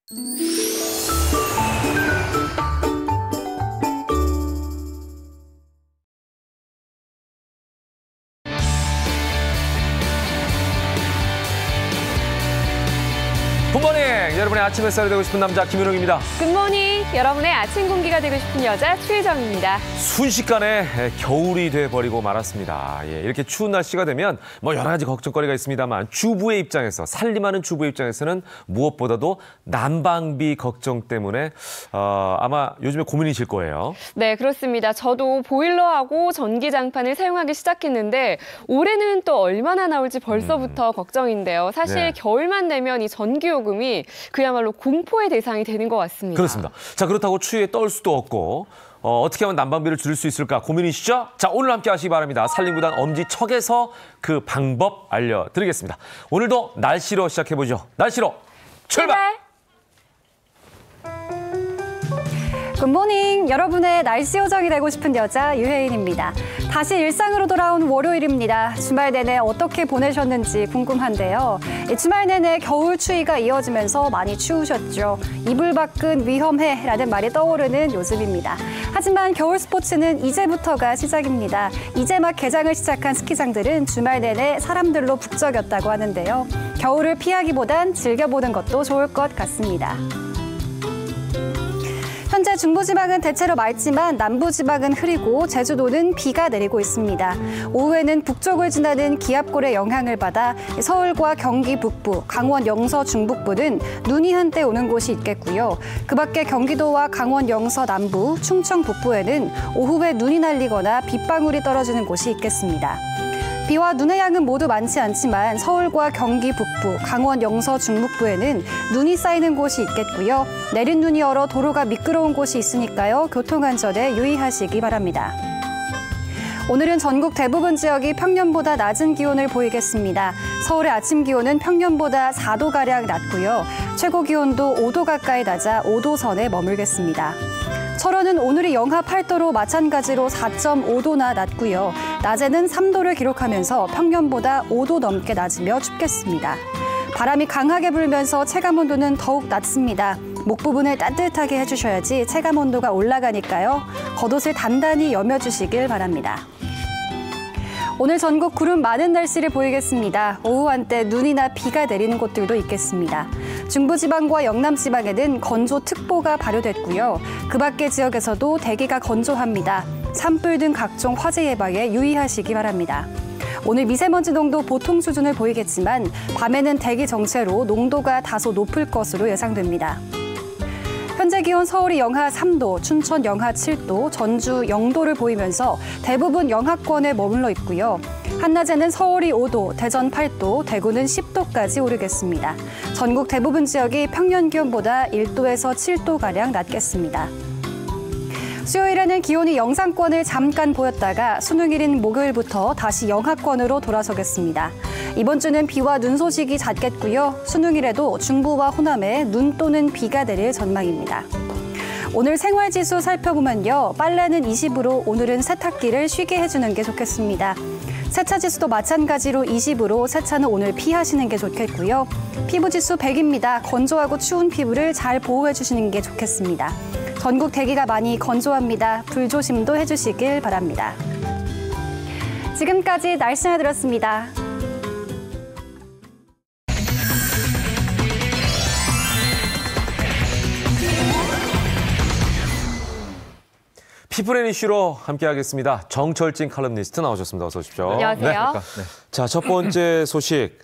굿모닝! 여러분의 아침 햇살이 되고 싶은 남자 김윤웅입니다. 굿모닝! 여러분의 아침 공기가 되고 싶은 여자 최혜정입니다. 순식간에 겨울이 돼버리고 말았습니다. 이렇게 추운 날씨가 되면 여러 가지 걱정거리가 있습니다만 주부의 입장에서, 살림하는 주부의 입장에서는 무엇보다도 난방비 걱정 때문에 아마 요즘에 고민이실 거예요. 네, 그렇습니다. 저도 보일러하고 전기장판을 사용하기 시작했는데 올해는 또 얼마나 나올지 벌써부터 걱정인데요. 사실 네. 겨울만 되면 이 전기요금이 그야말로 공포의 대상이 되는 것 같습니다. 그렇습니다. 자, 그렇다고 추위에 떨 수도 없고 어떻게 하면 난방비를 줄일 수 있을까 고민이시죠? 자, 오늘 함께 하시기 바랍니다. 산림구단 엄지척에서 그 방법 알려드리겠습니다. 오늘도 날씨로 시작해보죠. 날씨로 출발! 굿모닝! 여러분의 날씨 요정이 되고 싶은 여자 유혜인입니다. 다시 일상으로 돌아온 월요일입니다. 주말 내내 어떻게 보내셨는지 궁금한데요. 주말 내내 겨울 추위가 이어지면서 많이 추우셨죠. 이불 밖은 위험해라는 말이 떠오르는 요즘입니다. 하지만 겨울 스포츠는 이제부터가 시작입니다. 이제 막 개장을 시작한 스키장들은 주말 내내 사람들로 북적였다고 하는데요. 겨울을 피하기보단 즐겨보는 것도 좋을 것 같습니다. 현재 중부지방은 대체로 맑지만 남부지방은 흐리고 제주도는 비가 내리고 있습니다. 오후에는 북쪽을 지나는 기압골의 영향을 받아 서울과 경기 북부, 강원 영서 중북부는 눈이 한때 오는 곳이 있겠고요. 그 밖에 경기도와 강원 영서 남부, 충청 북부에는 오후에 눈이 날리거나 빗방울이 떨어지는 곳이 있겠습니다. 비와 눈의 양은 모두 많지 않지만 서울과 경기 북부, 강원 영서 중북부에는 눈이 쌓이는 곳이 있겠고요. 내린 눈이 얼어 도로가 미끄러운 곳이 있으니까요. 교통안전에 유의하시기 바랍니다. 오늘은 전국 대부분 지역이 평년보다 낮은 기온을 보이겠습니다. 서울의 아침 기온은 평년보다 4도가량 낮고요. 최고 기온도 5도 가까이 낮아 5도 선에 머물겠습니다. 철원은 오늘이 영하 8도로 마찬가지로 4.5도나 낮고요. 낮에는 3도를 기록하면서 평년보다 5도 넘게 낮으며 춥겠습니다. 바람이 강하게 불면서 체감온도는 더욱 낮습니다. 목 부분을 따뜻하게 해주셔야지 체감온도가 올라가니까요. 겉옷을 단단히 여며주시길 바랍니다. 오늘 전국 구름 많은 날씨를 보이겠습니다. 오후 한때 눈이나 비가 내리는 곳들도 있겠습니다. 중부지방과 영남지방에는 건조특보가 발효됐고요. 그 밖의 지역에서도 대기가 건조합니다. 산불 등 각종 화재 예방에 유의하시기 바랍니다. 오늘 미세먼지 농도 보통 수준을 보이겠지만 밤에는 대기 정체로 농도가 다소 높을 것으로 예상됩니다. 현재 기온 서울이 영하 3도, 춘천 영하 7도, 전주 0도를 보이면서 대부분 영하권에 머물러 있고요. 한낮에는 서울이 5도, 대전 8도, 대구는 10도까지 오르겠습니다. 전국 대부분 지역이 평년 기온보다 1도에서 7도가량 낮겠습니다. 수요일에는 기온이 영상권을 잠깐 보였다가 수능일인 목요일부터 다시 영하권으로 돌아서겠습니다. 이번 주는 비와 눈 소식이 잦겠고요. 수능일에도 중부와 호남에 눈 또는 비가 내릴 전망입니다. 오늘 생활지수 살펴보면요. 빨래는 20으로 오늘은 세탁기를 쉬게 해주는 게 좋겠습니다. 세차지수도 마찬가지로 20으로 세차는 오늘 피하시는 게 좋겠고요. 피부지수 100입니다. 건조하고 추운 피부를 잘 보호해주시는 게 좋겠습니다. 전국 대기가 많이 건조합니다. 불조심도 해주시길 바랍니다. 지금까지 날씨나 들었습니다. 피플앤 이슈로 함께하겠습니다. 정철진 칼럼니스트 나오셨습니다. 어서 오십시오. 안녕하세요. 네. 자, 첫 번째 소식.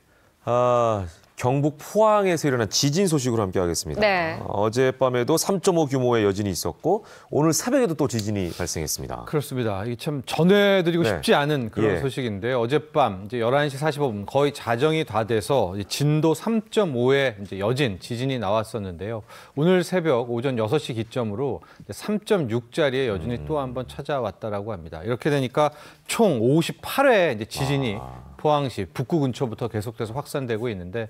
경북 포항에서 일어난 지진 소식으로 함께하겠습니다. 네. 어젯밤에도 3.5 규모의 여진이 있었고 오늘 새벽에도 또 지진이 발생했습니다. 그렇습니다. 이게 참 전해드리고 싶지 않은 그런 소식인데 어젯밤 이제 11시 45분 거의 자정이 다 돼서 진도 3.5의 이제 여진, 지진이 나왔었는데요. 오늘 새벽 오전 6시 기점으로 3.6짜리의 여진이 또 한 번 찾아왔다라고 합니다. 이렇게 되니까 총 58회 이제 지진이 포항시 북구 근처부터 계속돼서 확산되고 있는데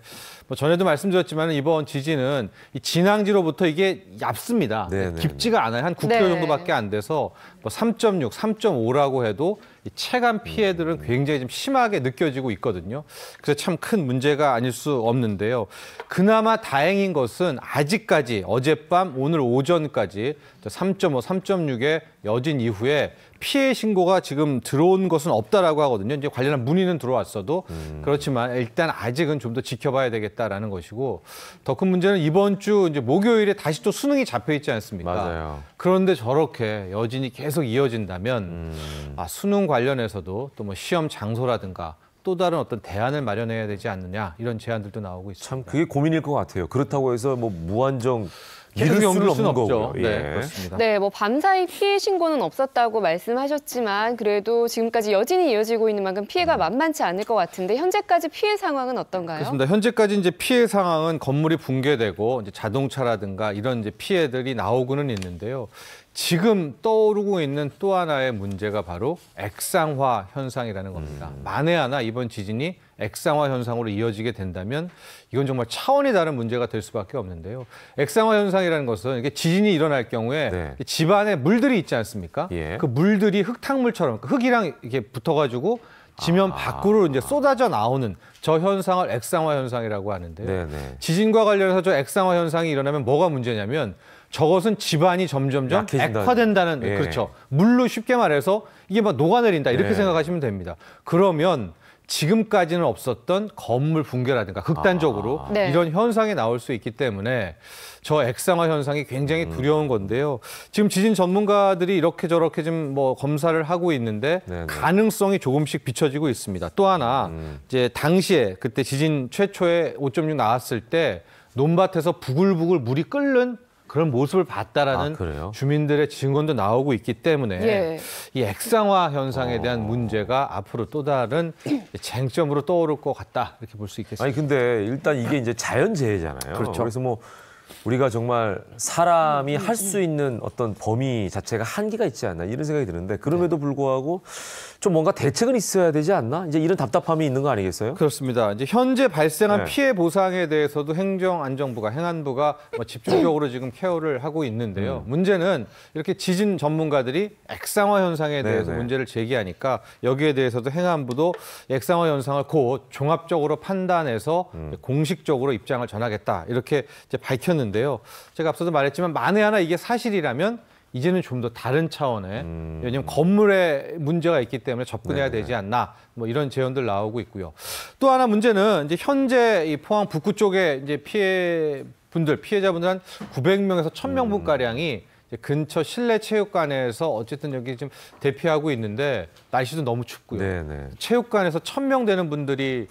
전에도 말씀드렸지만 이번 지진은 이 진앙지로부터 이게 얇습니다. 깊지가 않아요. 한 9km 정도밖에 안 돼서 3.6, 3.5라고 해도 이 체감 피해들은 굉장히 좀 심하게 느껴지고 있거든요. 그래서 참 큰 문제가 아닐 수 없는데요. 그나마 다행인 것은 아직까지 어젯밤 오늘 오전까지 3.5, 3.6의 여진 이후에 피해 신고가 지금 들어온 것은 없다라고 하거든요. 이제 관련한 문의는 들어왔어도 그렇지만 일단 아직은 좀 더 지켜봐야 되겠다라는 것이고 더 큰 문제는 이번 주 이제 목요일에 다시 또 수능이 잡혀 있지 않습니까? 맞아요. 그런데 저렇게 여진이 계속 이어진다면 수능 관련해서도 또 뭐 시험 장소라든가 또 다른 어떤 대안을 마련해야 되지 않느냐 이런 제안들도 나오고 있습니다. 참 그게 고민일 것 같아요. 그렇다고 해서 뭐 무한정 계속 미룰 연기할 수는 수는 없는 없죠. 거고요. 네, 예. 그렇습니다. 네, 뭐 밤사이 피해 신고는 없었다고 말씀하셨지만 그래도 지금까지 여진이 이어지고 있는 만큼 피해가 만만치 않을 것 같은데 현재까지 피해 상황은 어떤가요? 그렇습니다. 현재까지 이제 피해 상황은 건물이 붕괴되고 이제 자동차라든가 이런 이제 피해들이 나오고는 있는데요. 지금 떠오르고 있는 또 하나의 문제가 바로 액상화 현상이라는 겁니다. 만에 하나 이번 지진이 액상화 현상으로 이어지게 된다면 이건 정말 차원이 다른 문제가 될 수밖에 없는데요. 액상화 현상이라는 것은 이게 지진이 일어날 경우에 네. 집안에 물들이 있지 않습니까? 예. 그 물들이 흙탕물처럼 흙이랑 이렇게 붙어가지고 지면 밖으로 이제 쏟아져 나오는 저 현상을 액상화 현상이라고 하는데요. 네네. 지진과 관련해서 저 액상화 현상이 일어나면 뭐가 문제냐면 저것은 집안이 점점점 약해진다. 액화된다는 예. 그렇죠. 물로 쉽게 말해서 이게 막 녹아내린다 이렇게 네. 생각하시면 됩니다. 그러면 지금까지는 없었던 건물 붕괴라든가 극단적으로 네. 이런 현상이 나올 수 있기 때문에 저 액상화 현상이 굉장히 두려운 건데요. 지금 지진 전문가들이 이렇게 저렇게 좀 뭐 검사를 하고 있는데 네네. 가능성이 조금씩 비춰지고 있습니다. 또 하나 이제 당시에 그때 지진 최초에 5.6 나왔을 때 논밭에서 부글부글 물이 끓는 그런 모습을 봤다라는 그래요? 주민들의 증언도 나오고 있기 때문에 예. 이 액상화 현상에 대한 문제가 앞으로 또 다른 쟁점으로 떠오를 것 같다 이렇게 볼 수 있겠습니다. 아니 근데 일단 이게 이제 자연재해잖아요. 그렇죠. 그래서 뭐 우리가 정말 사람이 할 수 있는 어떤 범위 자체가 한계가 있지 않나 이런 생각이 드는데 그럼에도 불구하고 좀 뭔가 대책은 있어야 되지 않나? 이제 이런 답답함이 있는 거 아니겠어요? 그렇습니다. 이제 현재 발생한 네. 피해 보상에 대해서도 행정안전부가 행안부가 뭐 집중적으로 지금 케어를 하고 있는데요. 문제는 이렇게 지진 전문가들이 액상화 현상에 대해서 네네. 문제를 제기하니까 여기에 대해서도 행안부도 액상화 현상을 곧 종합적으로 판단해서 공식적으로 입장을 전하겠다 이렇게 이제 밝혔는데요. 제가 앞서도 말했지만 만에 하나 이게 사실이라면 이제는 좀 더 다른 차원의 왜냐하면 건물에 문제가 있기 때문에 접근해야 되지 않나 뭐 이런 제언들 나오고 있고요. 또 하나 문제는 이제 현재 이 포항 북구 쪽에 이제 피해자분들 한 900명에서 1000명분 가량이 근처 실내 체육관에서 어쨌든 여기 지금 대피하고 있는데 날씨도 너무 춥고요. 네네. 체육관에서 1000명 되는 분들이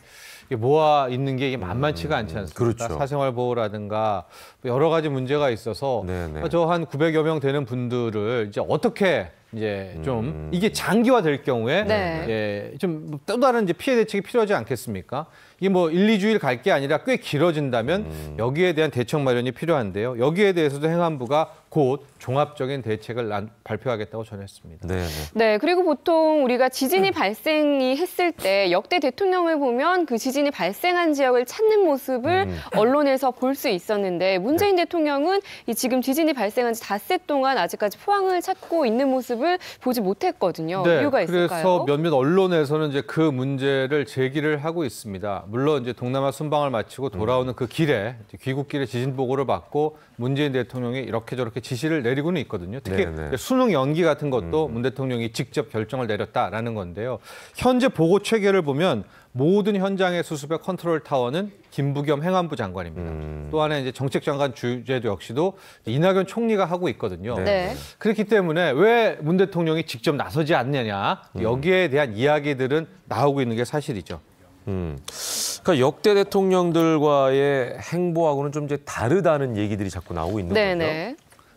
모아 있는 게 이게 만만치가 않지 않습니까? 그렇죠. 사생활 보호라든가 여러 가지 문제가 있어서 네네. 저 한 900여 명 되는 분들을 이제 어떻게 이제 좀 이게 장기화 될 경우에 네. 예, 좀 또 다른 이제 피해 대책이 필요하지 않겠습니까? 이게 뭐 1, 2주일 갈 게 아니라 꽤 길어진다면 여기에 대한 대책 마련이 필요한데요. 여기에 대해서도 행안부가 곧 종합적인 대책을 발표하겠다고 전했습니다. 네네. 네, 그리고 보통 우리가 지진이 발생이 했을 때 역대 대통령을 보면 그 지진이 발생한 지역을 찾는 모습을 언론에서 볼 수 있었는데 문재인 대통령은 이 지금 지진이 발생한 지 닷새 동안 아직까지 포항을 찾고 있는 모습을 보지 못했거든요. 이유가 있을까요? 그래서 몇몇 언론에서는 이제 그 문제를 제기를 하고 있습니다. 물론 이제 동남아 순방을 마치고 돌아오는 그 길에 귀국길에 지진 보고를 받고 문재인 대통령이 이렇게 저렇게 지시를 내리고는 있거든요. 특히 네네. 수능 연기 같은 것도 문 대통령이 직접 결정을 내렸다라는 건데요. 현재 보고 체계를 보면 모든 현장의 수습의 컨트롤 타워는 김부겸 행안부 장관입니다. 또 하나 이제 정책장관 주재도 역시도 이낙연 총리가 하고 있거든요. 네. 그렇기 때문에 왜 문 대통령이 직접 나서지 않느냐 여기에 대한 이야기들은 나오고 있는 게 사실이죠. 그러니까 역대 대통령들과의 행보하고는 좀 이제 다르다는 얘기들이 자꾸 나오고 있는 거죠. 네네.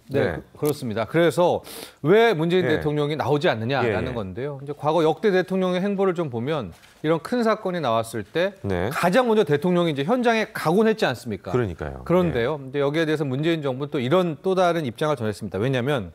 네, 그렇습니다. 그래서 왜 문재인 예. 대통령이 나오지 않느냐라는 예, 예. 건데요. 이제 과거 역대 대통령의 행보를 좀 보면 이런 큰 사건이 나왔을 때 네. 가장 먼저 대통령이 이제 현장에 가곤 했지 않습니까? 그러니까요. 그런데요. 근데 여기에 대해서 문재인 정부는 또 이런 또 다른 입장을 전했습니다. 왜냐하면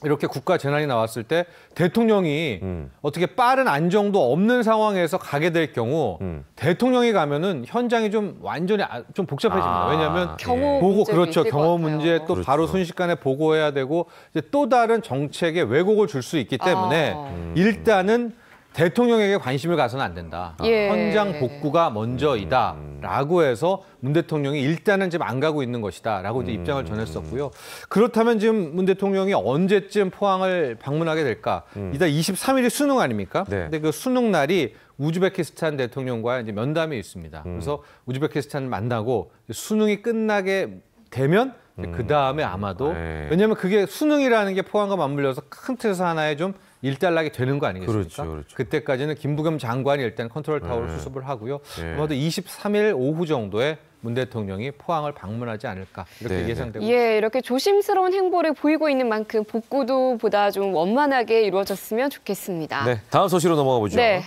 이렇게 국가 재난이 나왔을 때 대통령이 어떻게 빠른 안정도 없는 상황에서 가게 될 경우 대통령이 가면은 현장이 좀 완전히 좀 복잡해집니다. 왜냐하면 경호 보고 문제도 그렇죠. 있을 것 경호 같아요. 문제 또 그렇죠. 바로 순식간에 보고해야 되고 이제 또 다른 정책에 왜곡을 줄 수 있기 때문에 일단은 대통령에게 관심을 가서는 안 된다. 예. 현장 복구가 먼저이다라고 해서 문 대통령이 일단은 지금 안 가고 있는 것이다라고 이제 입장을 전했었고요. 그렇다면 지금 문 대통령이 언제쯤 포항을 방문하게 될까? 이달 23일이 수능 아닙니까? 네. 근데 그 수능 날이 우즈베키스탄 대통령과 이제 면담이 있습니다. 그래서 우즈베키스탄을 만나고 수능이 끝나게 되면 그 다음에 아마도 네. 왜냐하면 그게 수능이라는 게 포항과 맞물려서 큰 틀에서 하나의 좀 일단락이 되는 거 아니겠습니까? 그렇죠. 그때까지는 김부겸 장관이 일단 컨트롤 타워를 수습을 하고요. 네. 아마도 23일 오후 정도에 문 대통령이 포항을 방문하지 않을까 이렇게 네. 예상되고 예, 이렇게 조심스러운 행보를 보이고 있는 만큼 복구도 보다 좀 원만하게 이루어졌으면 좋겠습니다. 네, 다음 소식으로 넘어가 보죠. 네.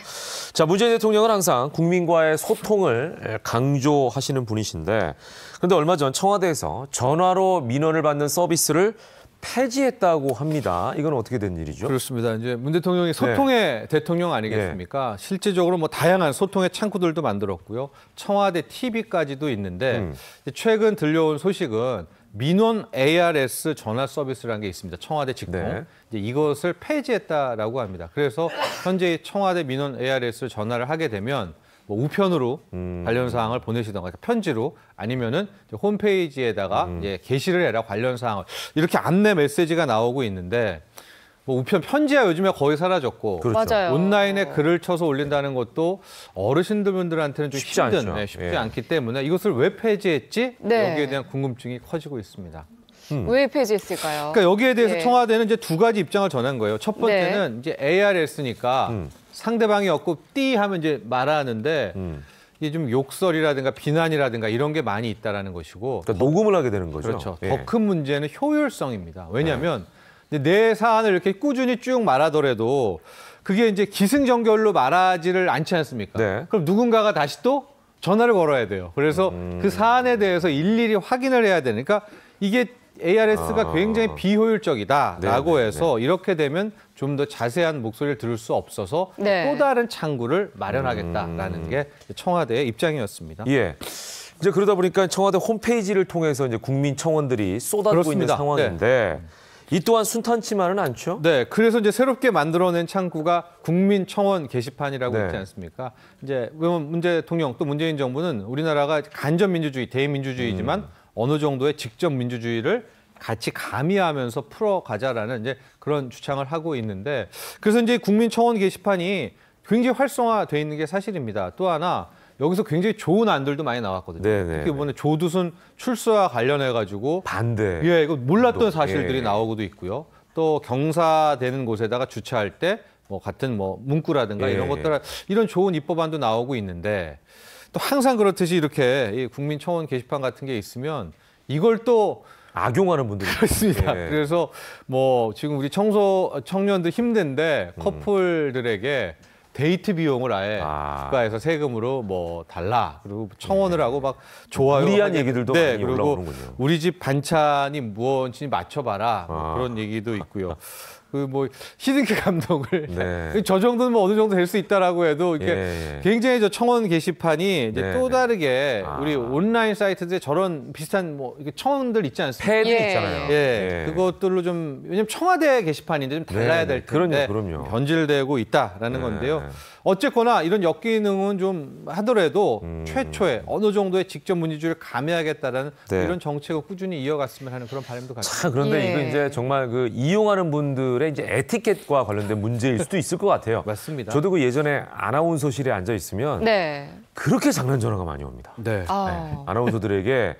자, 문재인 대통령은 항상 국민과의 소통을 강조하시는 분이신데, 그런데 얼마 전 청와대에서 전화로 민원을 받는 서비스를 폐지했다고 합니다. 이건 어떻게 된 일이죠? 그렇습니다. 이제 문 대통령이 소통의 대통령 아니겠습니까? 실질적으로 뭐 다양한 소통의 창구들도 만들었고요. 청와대 TV까지도 있는데 최근 들려온 소식은 민원 ARS 전화 서비스라는 게 있습니다. 청와대 직통. 네. 이제 이것을 폐지했다라고 합니다. 그래서 현재 청와대 민원 ARS 전화를 하게 되면 뭐 우편으로 관련 사항을 보내시던가 편지로 아니면은 홈페이지에다가 이제 게시를 해라 관련 사항을 이렇게 안내 메시지가 나오고 있는데 뭐 우편 편지야 요즘에 거의 사라졌고 그렇죠. 맞아요. 온라인에 글을 쳐서 올린다는 것도 어르신들분들한테는 좀 쉽지 힘든 않죠. 쉽지 예. 않기 때문에 이것을 왜 폐지했지? 네. 여기에 대한 궁금증이 커지고 있습니다. 왜 폐지했을까요? 그러니까 여기에 대해서 예. 청와대는 이제 두 가지 입장을 전한 거예요. 첫 번째는 이제 ARS니까 상대방이 없고 띠 하면 이제 말하는데 이게 좀 욕설이라든가 비난이라든가 이런 게 많이 있다라는 것이고 그러니까 녹음을 하게 되는 거죠. 그렇죠. 예. 더 큰 문제는 효율성입니다. 왜냐하면 이제 내 사안을 이렇게 꾸준히 쭉 말하더라도 그게 이제 기승전결로 말하지를 않지 않습니까? 네. 그럼 누군가가 다시 또 전화를 걸어야 돼요. 그래서 그 사안에 대해서 일일이 확인을 해야 되니까 이게 ARS가 굉장히 비효율적이다라고 네, 네, 해서 이렇게 되면 좀 더 자세한 목소리를 들을 수 없어서 네. 또 다른 창구를 마련하겠다라는 게 청와대의 입장이었습니다. 예. 이제 그러다 보니까 청와대 홈페이지를 통해서 이제 국민 청원들이 쏟아지고 그렇습니다. 있는 상황인데 이 또한 순탄치만은 않죠. 네, 그래서 이제 새롭게 만들어낸 창구가 국민청원 게시판이라고 네. 있지 않습니까? 이제 문 대통령 또 문재인 정부는 우리나라가 간접 민주주의, 대민주주의지만 어느 정도의 직접 민주주의를 같이 가미하면서 풀어가자라는 이제 그런 주창을 하고 있는데 그래서 이제 국민청원 게시판이 굉장히 활성화돼 있는 게 사실입니다. 또 하나 여기서 굉장히 좋은 안들도 많이 나왔거든요. 네네. 특히 이번에 조두순 출소와 관련해 가지고 반대. 예, 이거 몰랐던 또, 사실들이 예. 나오고도 있고요. 또 경사되는 곳에다가 주차할 때 뭐 같은 뭐 문구라든가 예, 이런 예. 것들 이런 좋은 입법안도 나오고 있는데 또 항상 그렇듯이 이렇게 이 국민청원 게시판 같은 게 있으면 이걸 또 악용하는 분들이 그렇습니다. 예. 그래서 뭐 지금 우리 청년들 힘든데 커플들에게 데이트 비용을 아예 국가에서 세금으로 뭐 달라 그리고 청원을 하고 막 좋아요. 무리한 얘기들도 네, 많이 그리고 올라오는군요. 우리 집 반찬이 무엇인지 맞춰봐라 뭐 그런 얘기도 있고요. 그 뭐 히딩크 감독을 네. 저 정도는 뭐 어느 정도 될 수 있다라고 해도 이렇게 예. 굉장히 저 청원 게시판이 이제 네, 또 네. 다르게 우리 온라인 사이트들에 저런 비슷한 뭐 이렇게 청원들 있지 않습니까? 패드 예. 있잖아요. 예, 그것들로 좀 왜냐면 청와대 게시판인데 좀 달라야 네, 될 텐데 그럼요. 변질되고 있다라는 네. 건데요. 어쨌거나 이런 역기능은 좀 하더라도 최초에 어느 정도의 직접 민주주의를 가미하겠다라는 네. 이런 정책을 꾸준히 이어갔으면 하는 그런 바람도 갖습니다. 참 그런데 예. 이거 이제 정말 그 이용하는 분들의 이제 에티켓과 관련된 문제일 수도 있을 것 같아요. 맞습니다. 저도 그 예전에 아나운서실에 앉아 있으면 네. 그렇게 장난 전화가 많이 옵니다. 네. 아. 아나운서들에게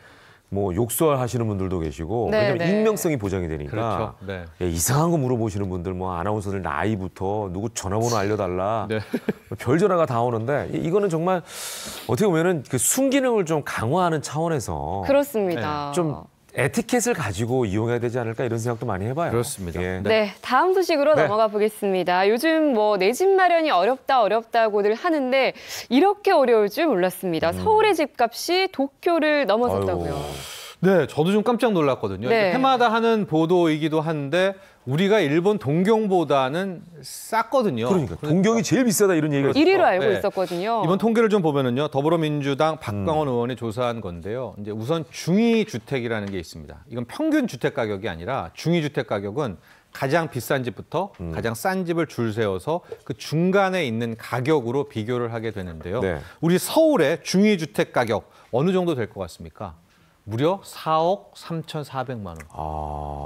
뭐 욕설하시는 분들도 계시고 네, 왜냐면 네. 익명성이 보장이 되니까 그렇죠. 네. 예, 이상한 거 물어보시는 분들 뭐 아나운서들 나이부터 누구 전화번호 알려달라 네. 별 전화가 다 오는데 이거는 정말 어떻게 보면은 그 순기능을 좀 강화하는 차원에서 그렇습니다. 좀 에티켓을 가지고 이용해야 되지 않을까 이런 생각도 많이 해봐요. 그렇습니다. 예. 네, 다음 소식으로 네. 넘어가 보겠습니다. 요즘 뭐 내 집 마련이 어렵다고들 하는데 이렇게 어려울 줄 몰랐습니다. 서울의 집값이 도쿄를 넘어섰다고요. 아유. 네, 저도 좀 깜짝 놀랐거든요. 네. 해마다 하는 보도이기도 한데 우리가 일본 동경보다는 쌌거든요. 그러니까 동경이 제일 비싸다 이런 얘기가 1위로 알고 네. 있었거든요. 이번 통계를 좀 보면은요, 더불어민주당 박광원 의원이 조사한 건데요. 이제 우선 중위주택이라는 게 있습니다. 이건 평균 주택 가격이 아니라 중위주택 가격은 가장 비싼 집부터 가장 싼 집을 줄 세워서 그 중간에 있는 가격으로 비교를 하게 되는데요. 네. 우리 서울의 중위주택 가격 어느 정도 될 것 같습니까? 무려 4억 3,400만 원.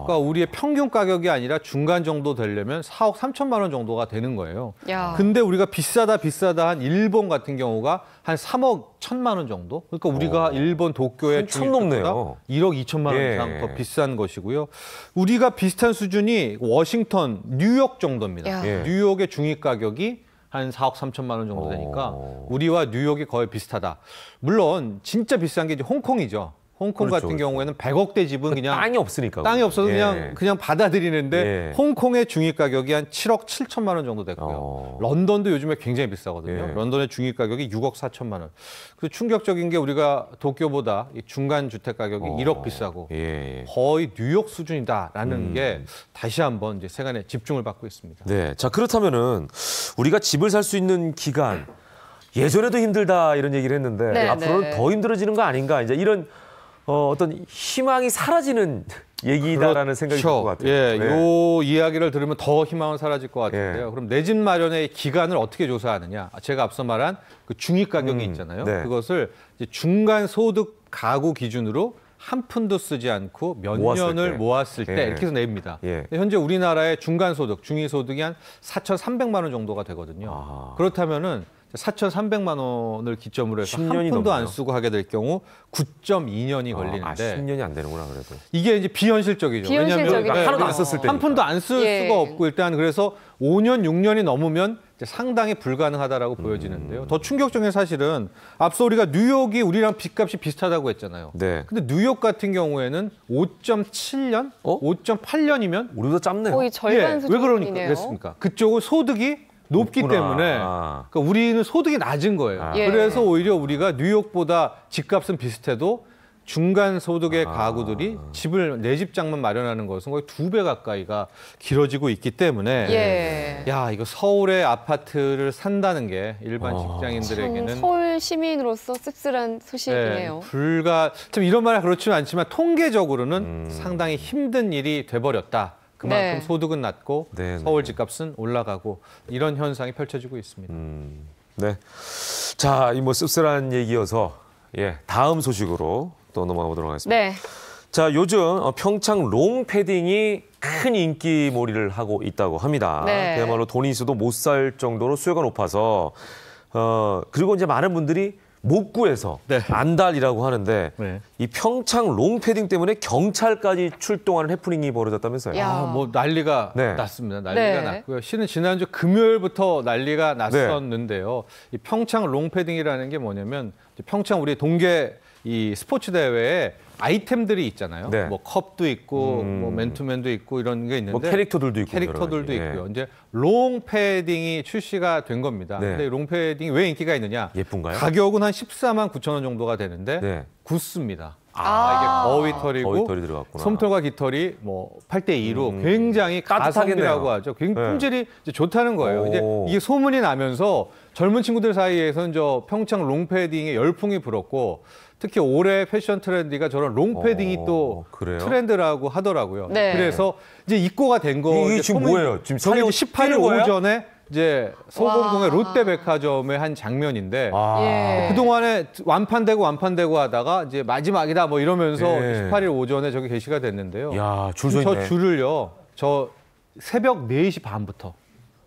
그러니까 우리의 평균 가격이 아니라 중간 정도 되려면 4억 3천만 원 정도가 되는 거예요. 야. 근데 우리가 비싸다 한 일본 같은 경우가 한 3억 1천만 원 정도? 그러니까 우리가 일본 도쿄의 한참 넘네요. 1억 2천만 원 예. 이상 더 비싼 것이고요. 우리가 비슷한 수준이 워싱턴, 뉴욕 정도입니다. 야. 예. 뉴욕의 중위 가격이 한 4억 3천만 원 정도 되니까 우리와 뉴욕이 거의 비슷하다. 물론 진짜 비싼 게 이제 홍콩이죠. 홍콩 그렇죠, 같은 그렇죠. 경우에는 100억대 집은 그냥 땅이 없으니까. 땅이 없어서 예. 그냥 받아들이는데 예. 홍콩의 중위 가격이 한 7억 7천만 원 정도 됐고요. 런던도 요즘에 굉장히 비싸거든요. 예. 런던의 중위 가격이 6억 4천만 원. 그래서 충격적인 게 우리가 도쿄보다 이 중간 주택 가격이 1억 비싸고 예. 거의 뉴욕 수준이다라는 게 다시 한번 이제 세간의 집중을 받고 있습니다. 네. 자, 그렇다면은 우리가 집을 살 수 있는 기간 예전에도 힘들다 이런 얘기를 했는데 네, 앞으로는 네. 더 힘들어지는 거 아닌가? 이제 이런 어떤 희망이 사라지는 얘기다라는 생각이 들 것 같아요. 예, 네. 요 이야기를 들으면 더 희망은 사라질 것 같은데요. 예. 그럼 내 집 마련의 기간을 어떻게 조사하느냐? 제가 앞서 말한 그 중위 가격이 있잖아요. 네. 그것을 이제 중간 소득 가구 기준으로 한 푼도 쓰지 않고 몇 모았을 년을 때. 모았을 때 예. 이렇게 해서 냅니다. 예. 현재 우리나라의 중간 소득, 중위 소득이 한 4,300만 원 정도가 되거든요. 아. 그렇다면은 4,300만 원을 기점으로 해서 한 10년이 푼도 안 넘네요. 쓰고 하게 될 경우 9.2년이 걸리는데 10년이 안 되는구나 그래도. 이게 이제 비현실적이죠. 비현실적이죠. 왜냐하면 하나도 안 썼을 한 때니까. 푼도 안 쓸 예. 수가 없고 일단 그래서 5년, 6년이 넘으면 이제 상당히 불가능하다라고 보여지는데요. 더 충격적인 사실은 앞서 우리가 뉴욕이 우리랑 빚값이 비슷하다고 했잖아요. 네. 근데 뉴욕 같은 경우에는 5.7년, 5.8년이면 우리보다 짧네요. 거의 절반 왜 수준이네요. 그러겠습니까? 그쪽은 소득이 높기 높구나. 때문에 아. 그러니까 우리는 소득이 낮은 거예요. 아. 예. 그래서 오히려 우리가 뉴욕보다 집값은 비슷해도 중간 소득의 가구들이 집을 내 집장만 마련하는 것은 거의 2배 가까이가 길어지고 있기 때문에 예. 야 이거 서울의 아파트를 산다는 게 일반 참 직장인들에게는 서울 시민으로서 씁쓸한 소식이네요. 참 이런 말 그렇지는 않지만 통계적으로는 상당히 힘든 일이 돼버렸다. 그만큼 네. 소득은 낮고 네, 서울 집값은 올라가고 이런 현상이 펼쳐지고 있습니다. 네. 자, 이 뭐 씁쓸한 얘기여서 다음 소식으로 또 넘어가 보도록 하겠습니다. 네. 자, 요즘 평창 롱패딩이 큰 인기몰이를 하고 있다고 합니다. 네. 그야말로 돈이 있어도 못 살 정도로 수요가 높아서 그리고 이제 많은 분들이 못 구해서 네. 안달이라고 하는데 네. 이 평창 롱패딩 때문에 경찰까지 출동하는 해프닝이 벌어졌다면서요. 야. 뭐 난리가 네. 났습니다. 난리가 네. 났고요. 실은 지난주 금요일부터 난리가 났었는데요. 이 평창 롱패딩이라는 게 뭐냐면 평창 우리 동계 이 스포츠 대회에 아이템들이 있잖아요. 네. 뭐 컵도 있고 뭐 맨투맨도 있고 이런 게 있는데 뭐 캐릭터들도 있고 캐릭터들도 여러 가지. 있고요. 이제 롱패딩이 출시가 된 겁니다. 네. 근데 이 롱패딩이 왜 인기가 있느냐? 예쁜가요? 가격은 한 14만 9천 원 정도가 되는데 네. 굳습니다. 아. 이게 거위털이고 거위털이 들어갔구나. 솜털과 깃털이 뭐 8대 2로 굉장히 따뜻하겠네요. 가성비라고 하죠. 굉장히 네. 품질이 이제 좋다는 거예요. 이제 오. 이게 소문이 나면서 젊은 친구들 사이에서는 저 평창 롱패딩에 열풍이 불었고 특히 올해 패션 트렌디가 저런 롱패딩이 또 그래요? 트렌드라고 하더라고요. 네. 그래서 이제 입고가 된 거. 이게 이제 지금 소문이- 뭐예요? 지금 저게 사려고 18일 뛰는 거야? 오전에 이제 소공동의 와. 롯데백화점의 한 장면인데 아. 예. 그동안에 완판되고 하다가 이제 마지막이다 뭐 이러면서 예. 18일 오전에 저기 게시가 됐는데요. 야, 줄 서 저 있네. 줄을요. 저 새벽 4시 반부터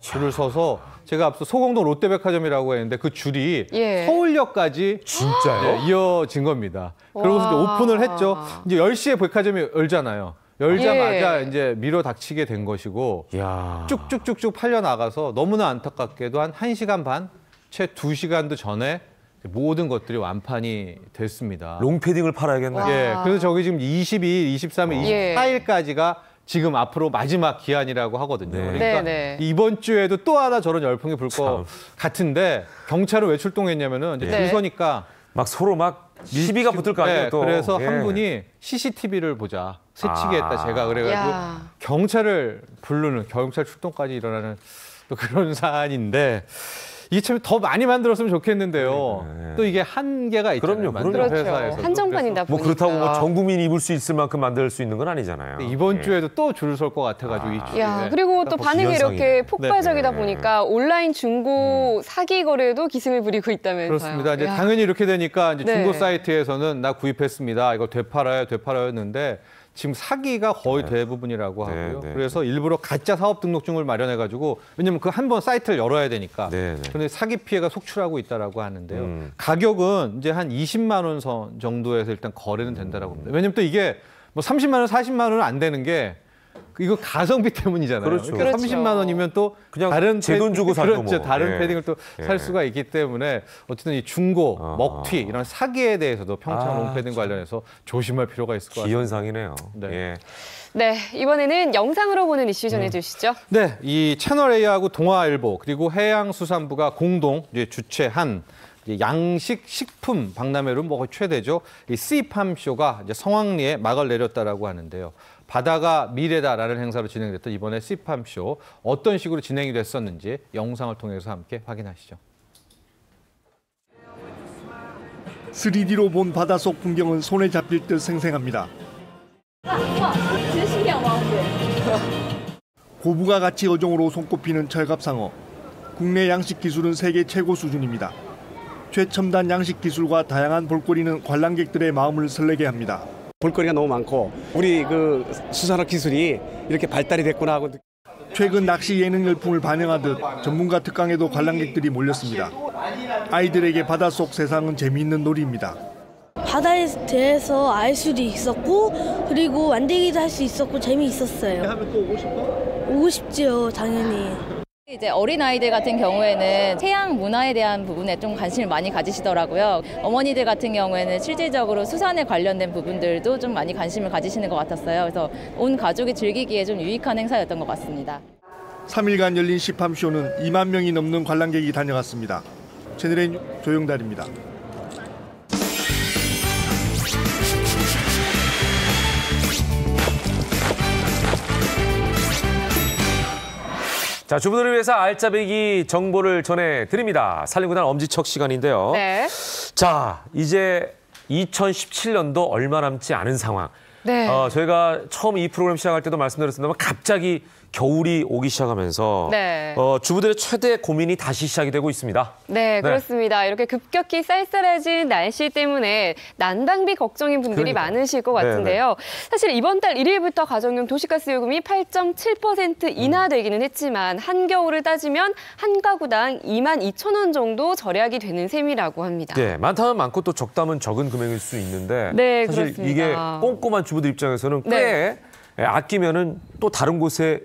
줄을 서서 제가 앞서 소공동 롯데백화점이라고 했는데 그 줄이 예. 서울역까지 진짜요? 네, 이어진 겁니다. 그러고서 이제 와. 오픈을 했죠. 이제 10시에 백화점이 열잖아요. 열자마자 예. 이제 밀어 닥치게 된 것이고 야. 쭉쭉쭉쭉 팔려 나가서 너무나 안타깝게도 한 1시간 반, 채 2시간도 전에 모든 것들이 완판이 됐습니다. 롱패딩을 팔아야겠네요. 예, 그래서 저기 지금 22일, 23일, 예. 24일까지가 지금 앞으로 마지막 기한이라고 하거든요. 네. 그러니까 네, 네. 이번 주에도 또 하나 저런 열풍이 불 것 참. 같은데 경찰은 왜 출동했냐면은 이제 네. 줄 서니까 막 서로 막 시비가 붙을 거 아니에요, 또. 그래서 예. 한 분이 CCTV를 보자. 새치기했다 제가 그래가지고 야. 경찰을 부르는 경찰 출동까지 일어나는 또 그런 사안인데 이게 참 더 많이 만들었으면 좋겠는데요. 네. 또 이게 한계가 있잖아요. 그럼요. 만드는 그렇죠. 회사에서도. 한정판이다 뭐 보니까. 그렇다고 뭐 전 국민이 입을 수 있을 만큼 만들 수 있는 건 아니잖아요. 이번 예. 주에도 또 줄을 설 것 같아가지고 이 주에. 야, 그리고 또 반응이 기현상이네. 이렇게 폭발적이다 네. 보니까 온라인 중고 사기 거래도 기승을 부리고 있다면서요. 그렇습니다. 이제 야. 당연히 이렇게 되니까 이제 네. 중고 사이트에서는 나 구입했습니다. 이거 되팔아요였는데 지금 사기가 거의 대부분이라고 하고요. 네. 그래서 일부러 가짜 사업 등록증을 마련해가지고 왜냐면 그 한 번 사이트를 열어야 되니까. 네. 그런데 사기 피해가 속출하고 있다라고 하는데요. 가격은 이제 한 20만 원 선 정도에서 일단 거래는 된다라고 합니다. 왜냐면 또 이게 뭐 30만 원, 40만 원은 안 되는 게 이거 가성비 때문이잖아요. 그렇죠. 그러니까 그렇죠. 30만 원이면 또 그냥 다른 제 돈 주고 사도 그렇죠. 뭐. 다른 예. 패딩을 또 살 예. 수가 있기 때문에 어쨌든 이 중고, 먹튀 이런 사기에 대해서도 평창 롱패딩 관련해서 조심할 필요가 있을 것 같습니다. 기현상이네요. 네. 예. 네, 이번에는 영상으로 보는 이슈 전해주시죠. 네, 이 채널A하고 동아일보 그리고 해양수산부가 공동 이제 주최한 이제 양식 식품 박람회로 뭐 최대죠. 이 씨팜쇼가 이제 성황리에 막을 내렸다라고 하는데요. 바다가 미래다라는 행사로 진행됐던 이번에 씨팜쇼 어떤 식으로 진행이 됐었는지 영상을 통해서 함께 확인하시죠. 3D로 본 바닷속 풍경은 손에 잡힐 듯 생생합니다. 고부가 가치 어종으로 손꼽히는 철갑상어. 국내 양식 기술은 세계 최고 수준입니다. 최첨단 양식 기술과 다양한 볼거리는 관람객들의 마음을 설레게 합니다. 볼거리가 너무 많고 우리 그 수산업 기술이 이렇게 발달이 됐구나 하고. 최근 낚시 예능 열풍을 반영하듯 전문가 특강에도 관람객들이 몰렸습니다. 아이들에게 바닷속 세상은 재미있는 놀이입니다. 바다에 대해서 알 수도 있었고 그리고 만들기도 할 수 있었고 재미있었어요. 하면 또 오고 싶어? 오고 싶지요, 당연히. 이제 어린아이들 같은 경우에는 해양 문화에 대한 부분에 좀 관심을 많이 가지시더라고요. 어머니들 같은 경우에는 실질적으로 수산에 관련된 부분들도 좀 많이 관심을 가지시는 것 같았어요. 그래서 온 가족이 즐기기에 좀 유익한 행사였던 것 같습니다. 3일간 열린 씨팜쇼는 2만 명이 넘는 관람객이 다녀갔습니다. 채널A 조영달입니다. 자, 주부들을 위해서 알짜배기 정보를 전해드립니다. 살림구단 엄지척 시간인데요. 네. 자, 이제 2017년도 얼마 남지 않은 상황. 네. 저희가 처음 이 프로그램 시작할 때도 말씀드렸습니다만 갑자기 겨울이 오기 시작하면서 네. 주부들의 최대 고민이 다시 시작이 되고 있습니다. 네, 그렇습니다. 이렇게 급격히 쌀쌀해진 날씨 때문에 난방비 걱정인 분들이 그러니까요. 많으실 것 같은데요. 사실 이번 달 1일부터 가정용 도시가스 요금이 8.7% 인하되기는 했지만 한겨울을 따지면 한 가구당 22,000원 정도 절약이 되는 셈이라고 합니다. 네, 많다면 많고 또 적다면 적은 금액일 수 있는데 네, 사실 그렇습니다. 이게 꼼꼼한 주부들 입장에서는 꽤 네. 아끼면은 또 다른 곳에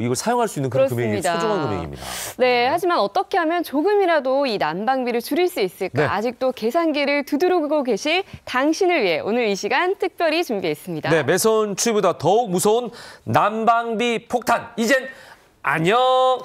이걸 사용할 수 있는 그런 금액이 그렇습니다. 소중한 금액입니다. 네, 하지만 어떻게 하면 조금이라도 이 난방비를 줄일 수 있을까? 네. 아직도 계산기를 두드리고 계실 당신을 위해 오늘 이 시간 특별히 준비했습니다. 네, 매서운 추위보다 더욱 무서운 난방비 폭탄. 이젠 안녕.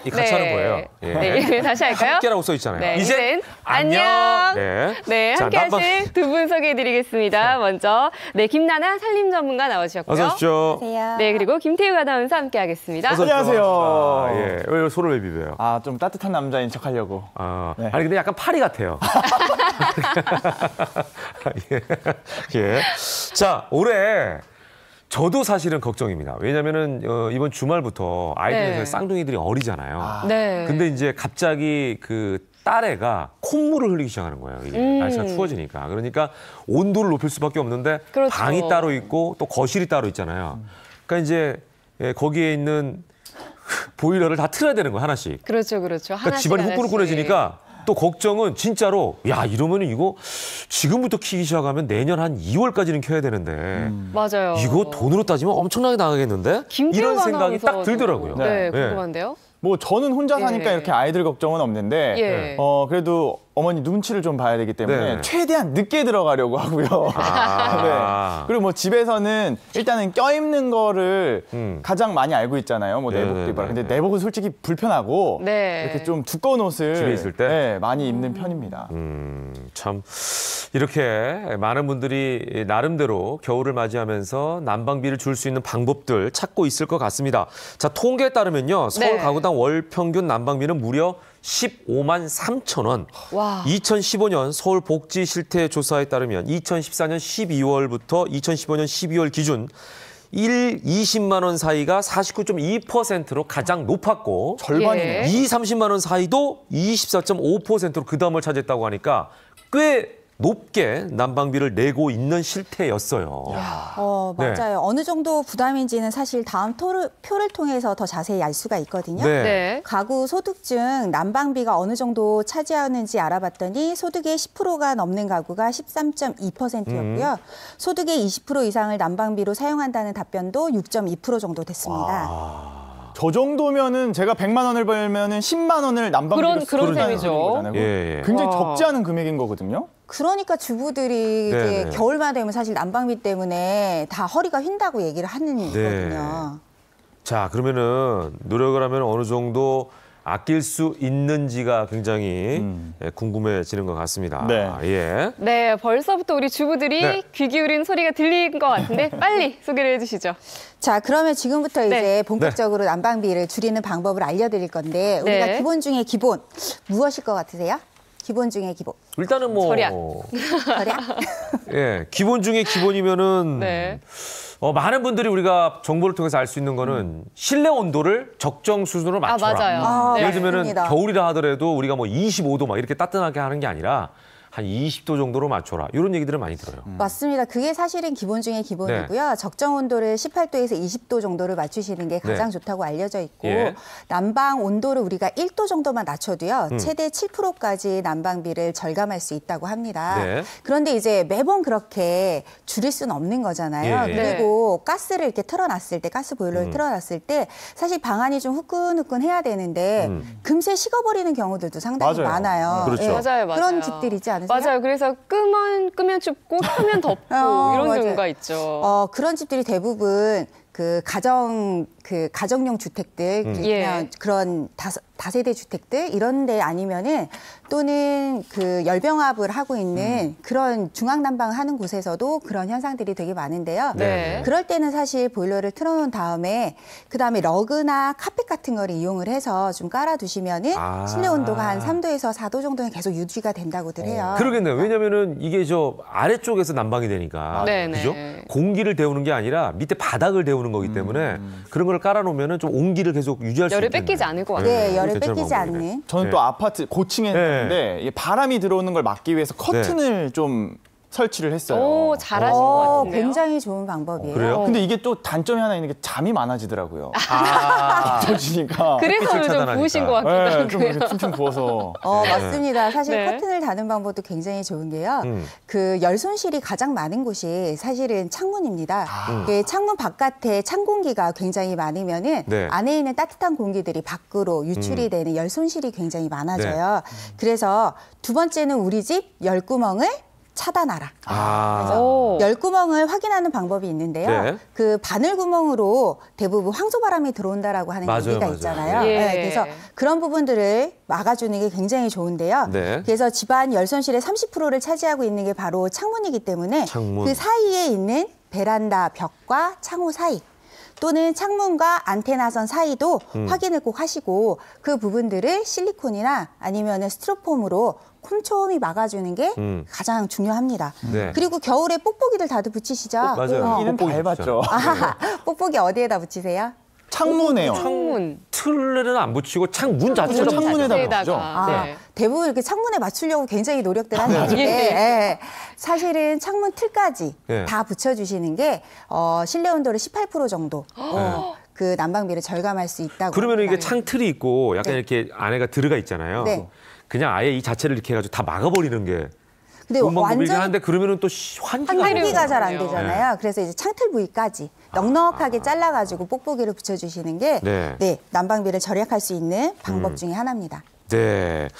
이 같이 하는 거예요. 예. 네, 다시 할까요? 함께라고 써 있잖아요. 네, 이젠 이젠 안녕. 안녕. 네, 네, 자, 함께 난방- 하실 두 분 소개해드리겠습니다. 먼저 김나나 산림 전문가 나오셨고요. 어서 오십시오. 네, 그리고 김태우 아나운서 함께하겠습니다. 어서 오십시오. 안녕하세요. 아, 예. 왜 손을 왜 비벼요? 좀 따뜻한 남자인 척하려고. 네. 아니 근데 약간 파리 같아요. 예. 예. 자, 올해 저도 사실은 걱정입니다. 왜냐면은 이번 주말부터 아이들 네. 쌍둥이들이 어리잖아요. 네. 근데 이제 갑자기 그 딸애가 콧물을 흘리기 시작하는 거예요. 이게 날씨가 추워지니까. 그러니까 온도를 높일 수밖에 없는데 그렇죠. 방이 따로 있고 또 거실이 따로 있잖아요. 그러니까 이제 거기에 있는 보일러를 다 틀어야 되는 거예요, 하나씩. 그렇죠, 그렇죠. 그러니까 하나씩 집안이 하나씩. 후끈후끈해지니까 또 걱정은 진짜로 야 이러면은 이거 지금부터 키기 시작하면 내년 한 2월까지는 켜야 되는데 맞아요. 이거 돈으로 따지면 엄청나게 나가겠는데 김태우 이런 생각이 딱 아나운서도- 들더라고요. 네, 네. 궁금한데요. 뭐 저는 혼자 사니까 예. 이렇게 아이들 걱정은 없는데 예. 그래도 어머니 눈치를 좀 봐야 되기 때문에 네. 최대한 늦게 들어가려고 하고요. 아. 네. 그리고 뭐 집에서는 일단은 껴입는 거를 가장 많이 알고 있잖아요. 뭐 내복도 네네네. 입어라. 근데 내복은 솔직히 불편하고 네. 이렇게 좀 두꺼운 옷을 집에 있을 때? 네, 많이 입는 편입니다. 참 이렇게 많은 분들이 나름대로 겨울을 맞이하면서 난방비를 줄 수 있는 방법들 찾고 있을 것 같습니다. 자, 통계에 따르면요. 서울 네. 가구당 월 평균 난방비는 무려 15만 3천 원. 와. 2015년 서울 복지 실태 조사에 따르면 2014년 12월부터 2015년 12월 기준 20만 원 사이가 49.2%로 가장 높았고 절반이네요. 30만 원 사이도 24.5%로 그 다음을 차지했다고 하니까 꽤 높게 난방비를 내고 있는 실태였어요. 맞아요. 네. 어느 정도 부담인지는 사실 다음 표를 통해서 더 자세히 알 수가 있거든요. 네. 네. 가구 소득 중 난방비가 어느 정도 차지하는지 알아봤더니 소득의 10%가 넘는 가구가 13.2%였고요. 소득의 20% 이상을 난방비로 사용한다는 답변도 6.2% 정도 됐습니다. 저 정도면은 제가 100만 원을 벌면은 10만 원을 난방비로 그런 쓰는 셈이죠. 거잖아요. 예. 굉장히 와. 적지 않은 금액인 거거든요. 그러니까 주부들이 이제 네네. 겨울만 되면 사실 난방비 때문에 다 허리가 휜다고 얘기를 하는 거거든요. 자, 그러면은 노력을 하면 어느 정도 아낄 수 있는지가 굉장히 궁금해지는 것 같습니다. 네. 예. 네, 벌써부터 우리 주부들이 네. 귀 기울이는 소리가 들린 것 같은데 빨리 소개를 해주시죠. 자, 그러면 지금부터 이제 네. 본격적으로 난방비를 줄이는 방법을 알려드릴 건데 우리가 네. 기본 중에 기본 무엇일 것 같으세요? 기본 중에 기본. 일단은 뭐 절약. 절약? 예, 기본 중에 기본이면은 네. 많은 분들이 우리가 정보를 통해서 알 수 있는 거는 실내 온도를 적정 수준으로 맞춰라. 맞아요. 네. 예를 들면은 맞습니다. 겨울이라 하더라도 우리가 뭐 25도 막 이렇게 따뜻하게 하는 게 아니라 한 20도 정도로 맞춰라. 이런 얘기들을 많이 들어요. 맞습니다. 그게 사실은 기본 중에 기본이고요. 적정 온도를 18도에서 20도 정도를 맞추시는 게 가장 네. 좋다고 알려져 있고 예. 난방 온도를 우리가 1도 정도만 낮춰도요. 최대 7%까지 난방비를 절감할 수 있다고 합니다. 네. 그런데 이제 매번 그렇게 줄일 수는 없는 거잖아요. 예. 그리고 가스를 이렇게 틀어놨을 때, 가스 보일러를 틀어놨을 때 사실 방안이 좀 후끈후끈 해야 되는데 금세 식어버리는 경우들도 상당히 맞아요. 많아요. 그렇죠. 예. 맞아요. 그런 집들 있지 않으세요? 맞아요. 그래서 끄면 춥고 켜면 덥고 이런 맞아요. 경우가 있죠. 그런 집들이 대부분 그 가정용 주택들, 그냥 그런 다세대 주택들 이런 데 아니면은 또는 그 열병합을 하고 있는 그런 중앙난방을 하는 곳에서도 그런 현상들이 되게 많은데요. 네. 그럴 때는 사실 보일러를 틀어놓은 다음에 그다음에 러그나 카펫 같은 거를 이용을 해서 좀 깔아두시면은 실내 온도가 한 3도에서 4도 정도는 계속 유지가 된다고들 해요. 그러겠네요. 왜냐면은 이게 저 아래쪽에서 난방이 되니까. 네네. 그죠? 공기를 데우는 게 아니라 밑에 바닥을 데우는 거기 때문에 그런 걸 깔아놓으면은 좀 온기를 계속 유지할 수 있겠네요. 열을 뺏기지 않을 것 같아요. 네, 열을 괜찮은 뺏기지 방법이네. 않는. 저는 네. 또 아파트 고층에 있는데 이 바람이 들어오는 걸 막기 위해서 커튼을 좀 설치를 했어요. 오, 잘하신 것 같은데요. 굉장히 좋은 방법이에요. 그래요? 근데 이게 또 단점이 하나 있는 게 잠이 많아지더라고요. 젖으니까. 그래서 햇빛을 좀 차단하니까. 부으신 것 같기도 네, 하고요. 좀 이렇게 퉁퉁 부어서. 맞습니다. 사실 네. 커튼을 다는 방법도 굉장히 좋은 게요. 그 열 손실이 가장 많은 곳이 사실은 창문입니다. 이게 창문 바깥에 찬 공기가 굉장히 많으면은 네. 안에 있는 따뜻한 공기들이 밖으로 유출이 되는 열 손실이 굉장히 많아져요. 그래서 두 번째는 우리 집 열구멍을 차단하라. 오. 열구멍을 확인하는 방법이 있는데요. 네. 그 바늘구멍으로 대부분 황소바람이 들어온다라고 하는 맞아요, 얘기가 맞아요. 있잖아요. 예. 네, 그래서 그런 부분들을 막아주는 게 굉장히 좋은데요. 네. 그래서 집안 열손실의 30%를 차지하고 있는 게 바로 창문이기 때문에 창문. 그 사이에 있는 베란다 벽과 창호 사이 또는 창문과 안테나선 사이도 확인을 꼭 하시고 그 부분들을 실리콘이나 아니면 스티로폼으로 촘촘히 막아주는 게 가장 중요합니다. 네. 그리고 겨울에 뽁뽁이들 다들 붙이시죠? 맞아요. 이는 다 해봤죠. 뽁뽁이 어디에다 붙이세요? 창문에요. 창문. 틀에는 안 붙이고 창문 자체를 창문에다 자체에다가. 붙이죠. 네. 대부분 이렇게 창문에 맞추려고 굉장히 노력들 하는데 예. 사실은 창문 틀까지 예. 다 붙여주시는 게 실내 온도를 18% 정도 그 난방비를 절감할 수 있다고. 그러면 이게 합니다. 창틀이 있고 약간 네. 이렇게 안에가 들어가 있잖아요. 네. 그냥 아예 이 자체를 이렇게 해가지고 다 막아버리는 게 근데 좋은 방법이긴 완전 한데 그러면은 또 환기가 안 돼요. 환기가 잘 안 네. 되잖아요. 그래서 이제 창틀 부위까지 넉넉하게 잘라가지고 뽁뽁이를 붙여주시는 게 네. 난방비를 절약할 수 있는 방법 중에 하나입니다. 네.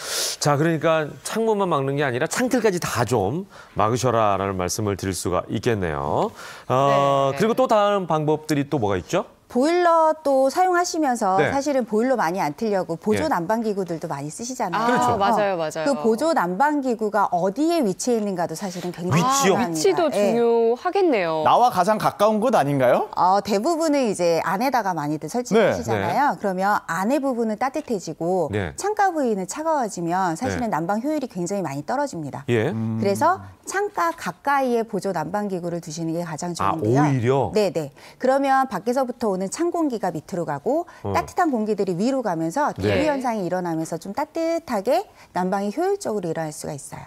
자, 그러니까 창문만 막는 게 아니라 창틀까지 다 좀 막으셔라라는 말씀을 드릴 수가 있겠네요. 네. 그리고 또 다른 방법들이 또 뭐가 있죠? 보일러 또 사용하시면서 네. 사실은 보일러 많이 안 틀려고 보조 예. 난방기구들도 많이 쓰시잖아요. 그렇죠. 맞아요, 맞아요. 그 보조 난방기구가 어디에 위치해 있는가도 사실은 굉장히 위치요? 중요합니다. 위치도 예. 중요하겠네요. 나와 가장 가까운 곳 아닌가요? 대부분은 이제 안에다가 많이들 설치하시잖아요. 그러면 안에 부분은 따뜻해지고 네. 창가 부위는 차가워지면 사실은 네. 난방 효율이 굉장히 많이 떨어집니다. 예. 그래서 창가 가까이에 보조 난방기구를 두시는 게 가장 좋은데요. 오히려? 네네. 그러면 밖에서부터 오는 찬 공기가 밑으로 가고 따뜻한 공기들이 위로 가면서 기후 네. 현상이 일어나면서 좀 따뜻하게 난방이 효율적으로 일어날 수가 있어요.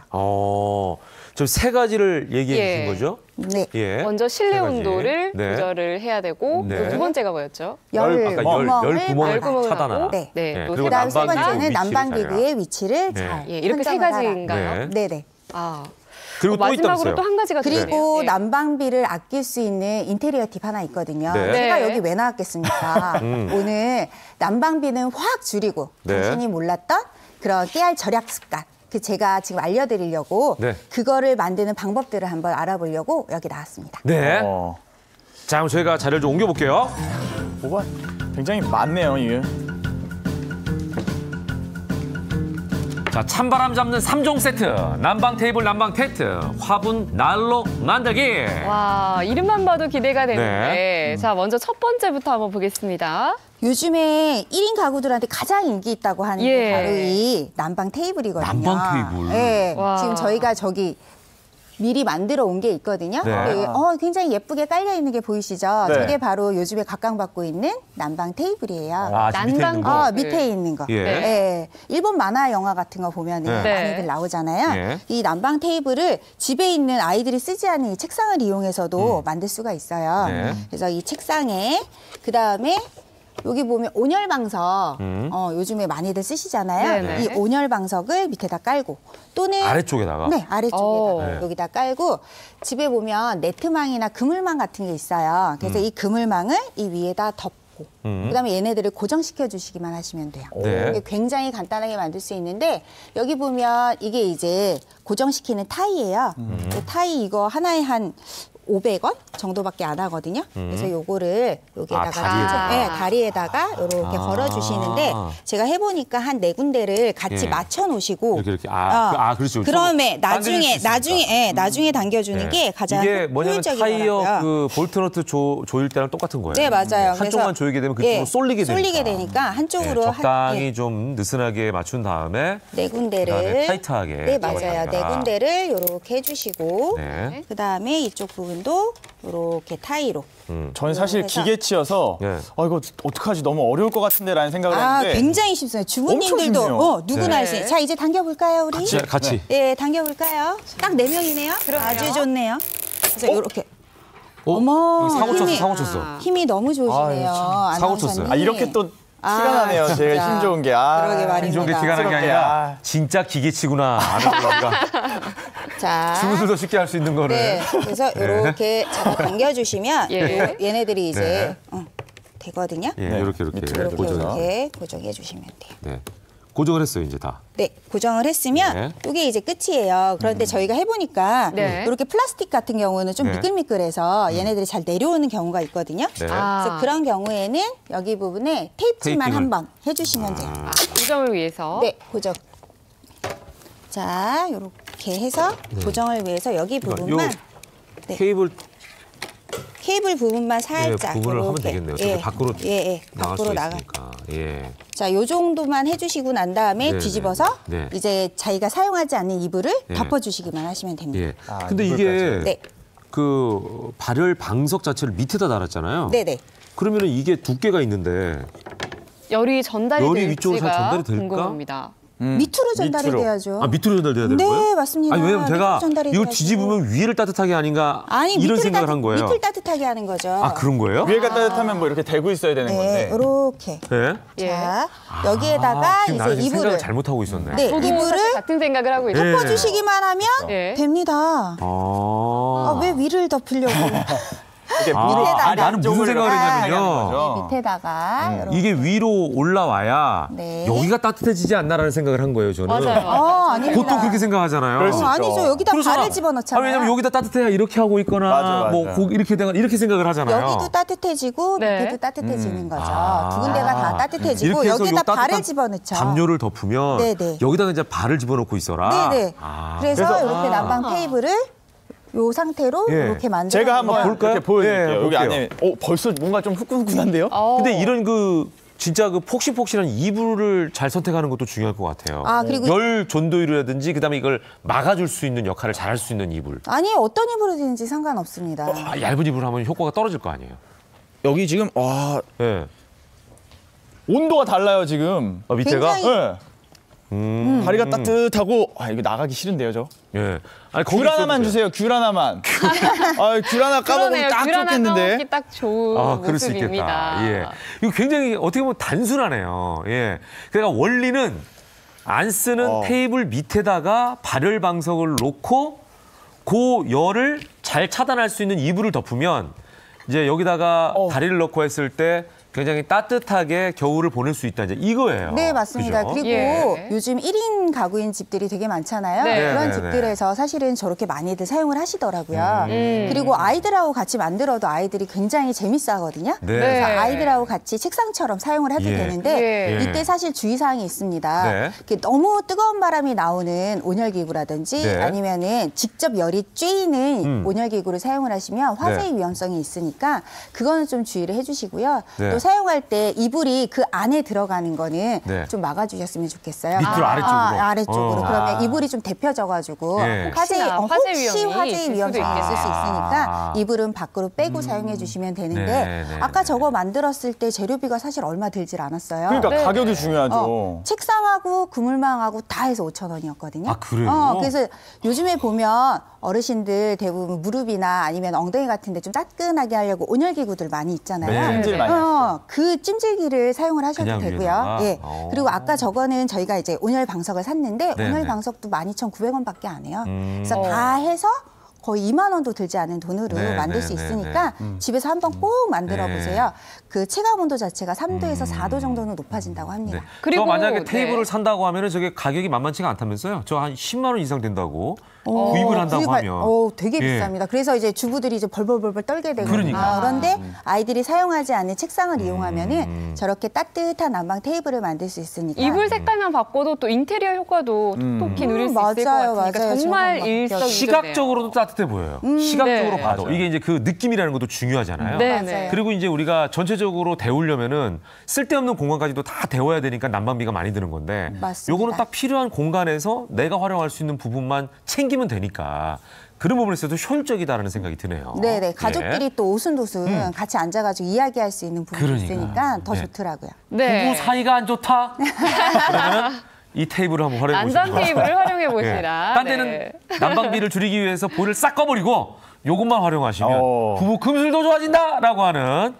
좀 세 가지를 얘기해 주신 거죠? 네. 예. 먼저 실내 세 가지. 온도를 네. 조절을 해야 되고 네. 또 두 번째가 뭐였죠? 아까 열 구멍을 구멍을 차단하라. 하고, 네. 네. 또 그리고 그다음 세 난방기구 번째는 위치를 난방기구의 위치를 네. 잘 이렇게 세 선정을 가지인가요? 하라. 네네. 그리고 또 마지막으로 있다면서요? 또 한 가지가 그리고 있네요. 난방비를 아낄 수 있는 인테리어 팁 하나 있거든요. 네. 제가 네. 여기 왜 나왔겠습니까? 오늘 난방비는 확 줄이고 네. 당신이 몰랐던 그런 깨알 절약 습관. 제가 지금 알려드리려고 네. 그거를 만드는 방법들을 한번 알아보려고 여기 나왔습니다. 네. 자, 그럼 저희가 자료를 좀 옮겨볼게요. 뭐가 굉장히 많네요, 이게. 자, 찬바람 잡는 3종 세트, 난방 테이블, 난방 텐트, 화분 난로 만들기. 와, 이름만 봐도 기대가 되는데. 자, 먼저 첫 번째부터 한번 보겠습니다. 요즘에 1인 가구들한테 가장 인기 있다고 하는 게 바로 이 난방 테이블이거든요. 난방 테이블. 네. 와. 지금 저희가 저기 미리 만들어 온 게 있거든요. 네. 굉장히 예쁘게 깔려 있는 게 보이시죠? 네. 저게 바로 요즘에 각광받고 있는 난방 테이블이에요. 저 밑에 있는 거. 난방 밑에 있는 거. 예. 네. 일본 만화 영화 같은 거 보면은 네. 많이들 나오잖아요. 예. 이 난방 테이블을 집에 있는 아이들이 쓰지 않는 이 책상을 이용해서도 만들 수가 있어요. 네. 그래서 이 책상에 그다음에 여기 보면 온열 방석 요즘에 많이들 쓰시잖아요. 네네. 이 온열 방석을 밑에다 깔고 또는 아래쪽에다가? 네, 아래쪽에다가 네. 여기다 깔고 집에 보면 네트망이나 그물망 같은 게 있어요. 그래서 이 그물망을 이 위에다 덮고 그다음에 얘네들을 고정시켜 주시기만 하시면 돼요. 네. 이게 굉장히 간단하게 만들 수 있는데 여기 보면 이게 이제 고정시키는 타이예요. 그 타이 이거 하나에 한 500원 정도밖에 안 하거든요. 그래서 요거를 여기에다가 다리에다가. 다리에다가 이렇게 걸어주시는데 제가 해보니까 한 4군데를 같이 예. 맞춰 놓으시고 이렇게 그렇죠. 그러면 당겨줄 수 있으니까. 나중에 당겨주는 게 가장 이게 뭐냐면 효율적이더라고요. 타이어 그 볼트너트 조일 때랑 똑같은 거예요. 네, 맞아요. 한쪽만 그래서 조이게 되면 그쪽으로 쏠리게 되니까. 한쪽으로 적당히 좀 느슨하게 맞춘 다음에 4군데를 그다음에 타이트하게 네, 맞아요. 잡아줍니다. 4군데를 이렇게 해주시고 네. 그다음에 이쪽 부분도 이렇게 타이로. 저는 사실 해서. 기계치여서 네. 이거 어떡하지 너무 어려울 것 같은데라는 생각을 했는데 굉장히 쉽습니다. 주부님들도 쉽네요. 누구나 할 수 있어요. 자, 이제 당겨볼까요, 우리? 같이. 네, 당겨볼까요? 딱 4명이네요. 아주 좋네요. 그래서 이렇게. 어머, 사고 쳤어, 힘이- 사고 쳤어. 힘이 너무 좋으시네요. 사고 쳤어요. 아나운서님. 이렇게 또 티가 나네요. 진짜. 제가 힘 좋은 게. 그러게 말입니다. 힘 좋은 게 티가 난 게 아니라 진짜 기계치구나 아는 거니까 자. 주부들도 쉽게 할 수 있는 거를. 네, 그래서 이렇게 잡아 당겨주시면 예. 얘네들이 이제 되거든요. 예, 이렇게 이렇게 고정해 주시면 돼요. 네. 고정을 했어요, 이제 다. 네, 고정을 했으면 네. 이게 이제 끝이에요. 그런데 저희가 해보니까 네. 이렇게 플라스틱 같은 경우는 좀 네. 미끌미끌해서 얘네들이 잘 내려오는 경우가 있거든요. 네. 그래서 그런 경우에는 여기 부분에 테이프만 테이핑을. 한번 해주시면 돼요. 고정을 위해서. 네, 고정. 자, 이렇게 해서 고정을 위해서 여기 부분만 네. 케이블 부분만 살짝 부분을 하면 이렇게. 되겠네요. 저기 밖으로 나갈 밖으로 수 나가. 있으니까. 예. 자, 요 정도만 해주시고 난 다음에 네, 뒤집어서 네. 이제 자기가 사용하지 않는 이불을 네. 덮어주시기만 하시면 됩니다. 예. 근데 이게 네, 그 발열 방석 자체를 밑에다 달았잖아요. 네네. 그러면은 이게 두께가 있는데 열이 전달이 열이 위쪽으로 잘 될지가 전달이 될까? 궁금합니다. 밑으로 전달이 밑으로. 돼야죠. 밑으로 전달돼야 되는 네, 거예요? 맞습니다. 아니, 왜냐면 밑으로 제가 전달이 이걸 돼야죠. 뒤집으면 위를 따뜻하게 아닌가 아니, 이런 밑을 생각을 한 거예요. 밑을 따뜻하게 하는 거죠. 아, 그런 거예요? 위에가 따뜻하면 뭐 이렇게 대고 있어야 되는 네, 건데. 이렇게. 네. 자, 여기에다가 지금 이제 나는 이불을 생각을 잘못하고 있었네. 네, 저도 이불을 사실 같은 생각을 하고 있어요. 예. 덮어주시기만 하면 예. 됩니다. 왜 위를 덮으려고? 이렇게 밑에다가 나는 무슨 생각을 했냐면요. 밑에다가 이렇게. 이게 위로 올라와야 네. 여기가 따뜻해지지 않나라는 생각을 한 거예요, 저는. 아닙니다. 보통 그렇게 생각하잖아요. 아니죠. 여기다 발을 집어넣잖아요. 왜냐면 여기다 따뜻해야 이렇게 하고 있거나 맞아. 뭐 이렇게 되거나 이렇게 생각을 하잖아요. 여기도 따뜻해지고 밑에도 따뜻해지는 거죠. 두 군데가 다 따뜻해지고 이렇게 해서 여기다 요 발을 집어넣죠. 담요를 덮으면 네네. 여기다가 이제 발을 집어넣고 있어라. 네네. 그래서 이렇게 난방 테이블을 요 상태로 예. 이렇게 만들어. 제가 한번 볼까요? 이렇게 보여드릴게요. 예, 여기 볼게요. 안에 벌써 뭔가 좀 후끈후끈한데요? 근데 이런 진짜 폭신폭신한 이불을 잘 선택하는 것도 중요할 것 같아요. 그리고 열 전도율이라든지 그다음에 이걸 막아줄 수 있는 역할을 잘할 수 있는 이불. 아니 어떤 이불이든지 상관없습니다. 얇은 이불을 하면 효과가 떨어질 거 아니에요. 여기 지금 네. 온도가 달라요 지금. 밑에가? 굉장히- 네. 다리가 따뜻하고 이거 나가기 싫은데요 저. 예. 아니, 귤 하나만 주세요. 귤 하나만. 귤 하나 까먹으면 딱 귤 하나 좋겠는데. 까먹기 딱 좋은 그럴 수 모습입니다. 있겠다. 예. 이거 굉장히 어떻게 보면 단순하네요. 예. 그러니까 원리는 안 쓰는 테이블 밑에다가 발열 방석을 놓고 그 열을 잘 차단할 수 있는 이불을 덮으면 이제 여기다가 다리를 넣고 했을 때 굉장히 따뜻하게 겨울을 보낼 수 있다. 이제 이거예요. 네, 맞습니다. 그죠? 그리고 예. 요즘 1인 가구인 집들이 되게 많잖아요. 네. 그런 네, 집들에서 사실은 저렇게 많이들 사용을 하시더라고요. 그리고 아이들하고 같이 만들어도 아이들이 굉장히 재밌어하거든요. 네. 그래서 아이들하고 같이 책상처럼 사용을 해도 예. 되는데 예. 이때 사실 주의사항이 있습니다. 네. 이렇게 너무 뜨거운 바람이 나오는 온열기구라든지 네. 아니면은 직접 열이 쬐이는 온열기구를 사용을 하시면 화재의 위험성이 있으니까 그거는 좀 주의를 해주시고요. 네. 또 사용할 때 이불이 그 안에 들어가는 거는 네. 좀 막아주셨으면 좋겠어요. 밑으로 아래쪽으로? 아래쪽으로. 그러면 이불이 좀 데펴져가지고 예. 혹시나 혹시 화재 화재의 위험이 위험성이 있을 있을 수도 수 있으니까 이불은 밖으로 빼고 사용해 주시면 되는데 네, 네, 아까 네. 저거 만들었을 때 재료비가 사실 얼마 들질 않았어요. 그러니까 네. 가격이 중요하죠. 책상하고 그물망하고 다 해서 5,000원이었거든요. 아, 그래요? 그래서 요즘에 보면 어르신들 대부분 무릎이나 아니면 엉덩이 같은 데 좀 따끈하게 하려고 온열기구들 많이 있잖아요. 네. 찜질 많이 하시죠. 그 찜질기를 사용을 하셔도 그냥 되고요. 위에다가? 예. 그리고 아까 저거는 저희가 이제 온열 방석을 샀는데 네, 온열 네. 방석도 12,900원밖에 안 해요. 그래서 다 해서 거의 2만 원도 들지 않은 돈으로 네, 만들 네, 수 네, 있으니까 집에서 한번 꼭 만들어 네. 보세요. 그 체감 온도 자체가 3도에서 4도 정도는 높아진다고 합니다. 네. 그리고- 저 만약에 네. 테이블을 산다고 하면은 저게 가격이 만만치가 않다면서요? 저 한 10만 원 이상 된다고 구입을 한다고 하면. 되게 예. 비쌉니다. 그래서 이제 주부들이 이제 벌벌벌벌 떨게 되거든요. 그러니까. 그런데 아이들이 사용하지 않는 책상을 이용하면은 저렇게 따뜻한 난방 테이블을 만들 수 있으니까. 이불 색깔만 바꿔도 또 인테리어 효과도 톡톡히 누릴 수 있을 맞아요, 것 같으니까 맞아요. 정말 저거 일석이조네요. 시각적으로도 따뜻해 보여요. 시각적으로 네. 봐도. 이게 이제 그 느낌이라는 것도 중요하잖아요. 네, 맞아요. 그리고 이제 우리가 전체적으로 데우려면은 쓸데없는 공간까지도 다 데워야 되니까 난방비가 많이 드는 건데 맞습니다. 요거는 딱 필요한 공간에서 내가 활용할 수 있는 부분만 챙기면 되니까 그런 부분에 있어서 효율적이다라는 생각이 드네요. 네네. 가족끼리 또 오순도순 같이 앉아가지고 이야기할 수 있는 부분이 그러니까. 있으니까 더 네. 좋더라고요. 네. 부부 사이가 안 좋다? 그러면 이 테이블을 한번 활용해 보시죠. 난방 테이블을 활용해 보시라. 딴 데는 난방비를 줄이기 위해서 볼을 싹 꺼버리고 요것만 활용하시면 부부 금술도 좋아진다라고 하는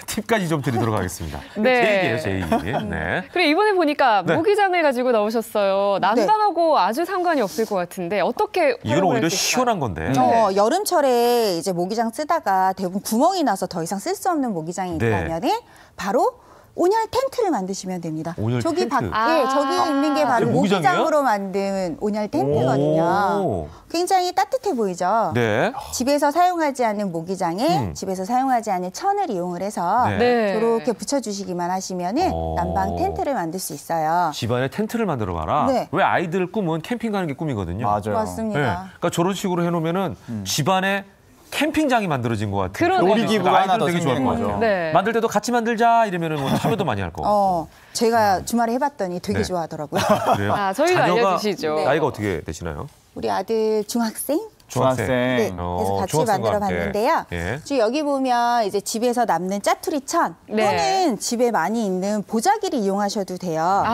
팁까지 좀 드리도록 하겠습니다. 네. 제 얘기예요, 제 얘기. 네. 그리고 이번에 보니까 네. 모기장을 가지고 나오셨어요. 난방하고 아주 상관이 없을 것 같은데 어떻게 이건 활용을 오히려 할수 있을까요? 시원한 건데. 여름철에 이제 모기장 쓰다가 대부분 구멍이 나서 더 이상 쓸 수 없는 모기장이 네. 있다면은 바로 온열 텐트를 만드시면 됩니다. 온열 저기 텐트? 저기 있는 게 바로 이게 모기장이에요? 모기장으로 만든 온열 텐트거든요. 오. 굉장히 따뜻해 보이죠. 네. 집에서 사용하지 않는 모기장에 집에서 사용하지 않는 천을 이용을 해서 네. 네. 이렇게 붙여주시기만 하시면은 난방 텐트를 만들 수 있어요. 집안에 텐트를 만들어 봐라. 네. 왜 아이들 꿈은 캠핑 가는 게 꿈이거든요. 맞아요. 맞습니다. 네. 그러니까 저런 식으로 해놓으면은 집안에 캠핑장이 만들어진 것 같아요. 그러네요. 놀이기구가 하나 더 되게 좋아할 생기는 것 같아요. 거죠. 네. 만들 때도 같이 만들자 이러면은 뭐 참여도 많이 할 거고. 제가 주말에 해봤더니 되게 네. 좋아하더라고요. 그래요? 저희도 자녀가 알려주시죠. 나이가 어떻게 되시나요? 우리 아들 중학생? 중학생. 네, 그래서 같이 중학생과 만들어 함께. 봤는데요. 예. 지금 여기 보면 이제 집에서 남는 짜투리천 네. 또는 집에 많이 있는 보자기를 이용하셔도 돼요.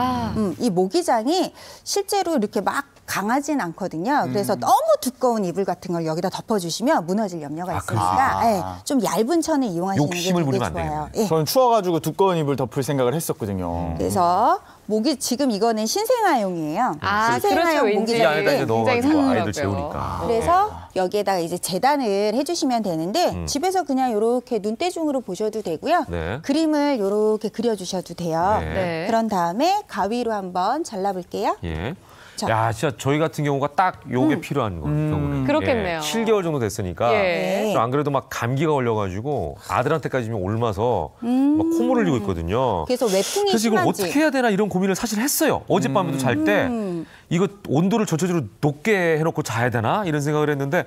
이 모기장이 실제로 이렇게 막 강하진 않거든요. 그래서 너무 두꺼운 이불 같은 걸 여기다 덮어주시면 무너질 염려가 있으니까 네, 좀 얇은 천을 이용하시는 게 욕심을 되게 부리면 안 좋아요. 되겠네. 예. 저는 추워가지고 두꺼운 이불 덮을 생각을 했었거든요. 그래서 지금 이거는 신생아용이에요. 그렇죠. 신생아용 왠지 이 안에다 이제 모기장인데 굉장히 넣어가지고 아이들 상큼하고요. 재우니까. 그래서 여기에다가 이제 재단을 해주시면 되는데 집에서 그냥 이렇게 눈대중으로 보셔도 되고요. 네. 그림을 이렇게 그려주셔도 돼요. 네. 그런 다음에 가위로 한번 잘라볼게요. 예. 자. 야, 진짜 저희 같은 경우가 딱 요게 필요한 경우는. 그렇겠네요. 7개월 정도 됐으니까. 예. 안 그래도 막 감기가 걸려가지고 아들한테까지 지금 옮아서 막 콧물 흘리고 있거든요. 그래서 외풍이 그래서 이걸 심한지. 어떻게 해야 되나 이런 고민을 사실 했어요. 어젯밤에도 잘 때 이거 온도를 전체적으로 높게 해놓고 자야 되나 이런 생각을 했는데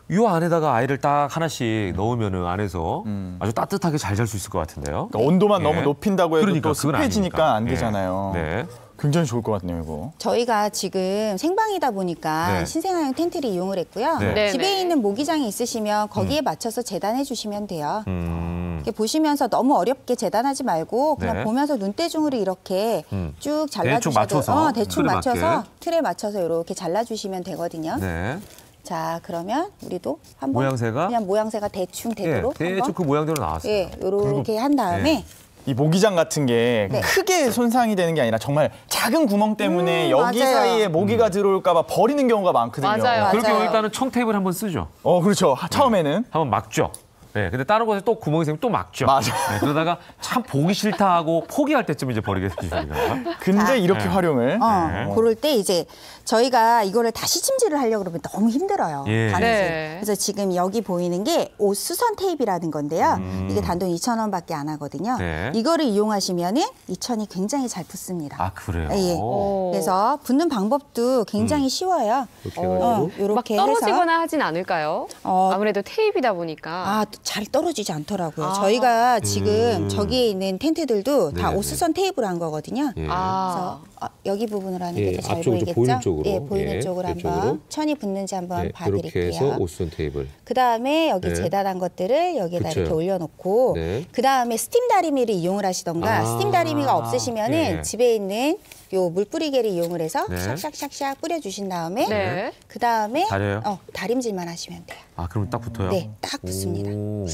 이 안에다가 아이를 딱 하나씩 넣으면은 안에서 아주 따뜻하게 잘 잘 수 있을 것 같은데요. 그러니까 온도만 예. 너무 높인다고 해도 그러니까 또 그건 습해지니까 안 아니니까. 되잖아요. 네. 굉장히 좋을 것 같네요, 이거. 저희가 지금 생방이다 보니까 네. 신생아용 텐트를 이용을 했고요. 네. 네. 집에 있는 모기장이 있으시면 거기에 맞춰서 재단해 주시면 돼요. 이렇게 보시면서 너무 어렵게 재단하지 말고 그냥 네. 보면서 눈대중으로 이렇게 쭉 대충 잘라주셔도 맞춰서, 대충 틀에 맞춰서 맞게. 틀에 맞춰서 이렇게 잘라주시면 되거든요. 네. 자, 그러면 우리도 한번 모양새가? 그냥 모양새가 대충 예, 되도록 대충 한번 그 모양대로 나왔어요. 예, 이렇게 한 다음에 이 모기장 같은 게 네. 크게 손상이 되는 게 아니라 정말 작은 구멍 때문에 여기 맞아요. 사이에 모기가 들어올까 봐 버리는 경우가 많거든요. 맞아요. 그렇게 맞아요. 일단은 청테이프를 한번 쓰죠. 그렇죠. 처음에는. 한번 막죠. 네, 근데 다른 곳에 또 구멍이 생기면 또 막죠. 맞아. 네, 그러다가 참 보기 싫다 하고 포기할 때쯤 이제 버리게 되죠. 저희가. 근데 이렇게 활용을. 그럴 때 이제 저희가 이거를 다시 찜질을 하려고 그러면 너무 힘들어요. 예. 바느질. 네. 그래서 지금 여기 보이는 게 옷 수선 테이프라는 건데요. 이게 단돈 2,000원밖에 안 하거든요. 네. 이거를 이용하시면은 이 천이 굉장히 잘 붙습니다. 아, 그래요? 예. 그래서 붙는 방법도 굉장히 쉬워요. 막 이렇게 해서 떨어지거나 하진 않을까요? 어, 아무래도 테이프이다 보니까. 잘 떨어지지 않더라고요. 저희가 지금 저기에 있는 텐트들도 다 네네. 옷수선 테이프로 한 거거든요. 예. 아. 그래서 여기 부분으로 하는 예, 게 더 잘 앞쪽으로 보이겠죠? 보이는 쪽으로. 예, 보이는 예, 쪽으로 한번 이쪽으로. 천이 붙는지 한번 네, 봐드릴게요. 이렇게 해서 옷선 테이블. 그 다음에 여기 네. 재단한 것들을 여기에다 그쵸. 이렇게 올려놓고 네. 그 다음에 스팀 다리미를 이용을 하시던가 아, 스팀 다리미가 없으시면은 예. 집에 있는 요 물뿌리개를 이용을 해서 네. 샥샥샥샥 뿌려주신 다음에 네. 그 다음에 다려요? 다림질만 하시면 돼요. 아, 그럼 딱 붙어요? 네, 딱 붙습니다. 오,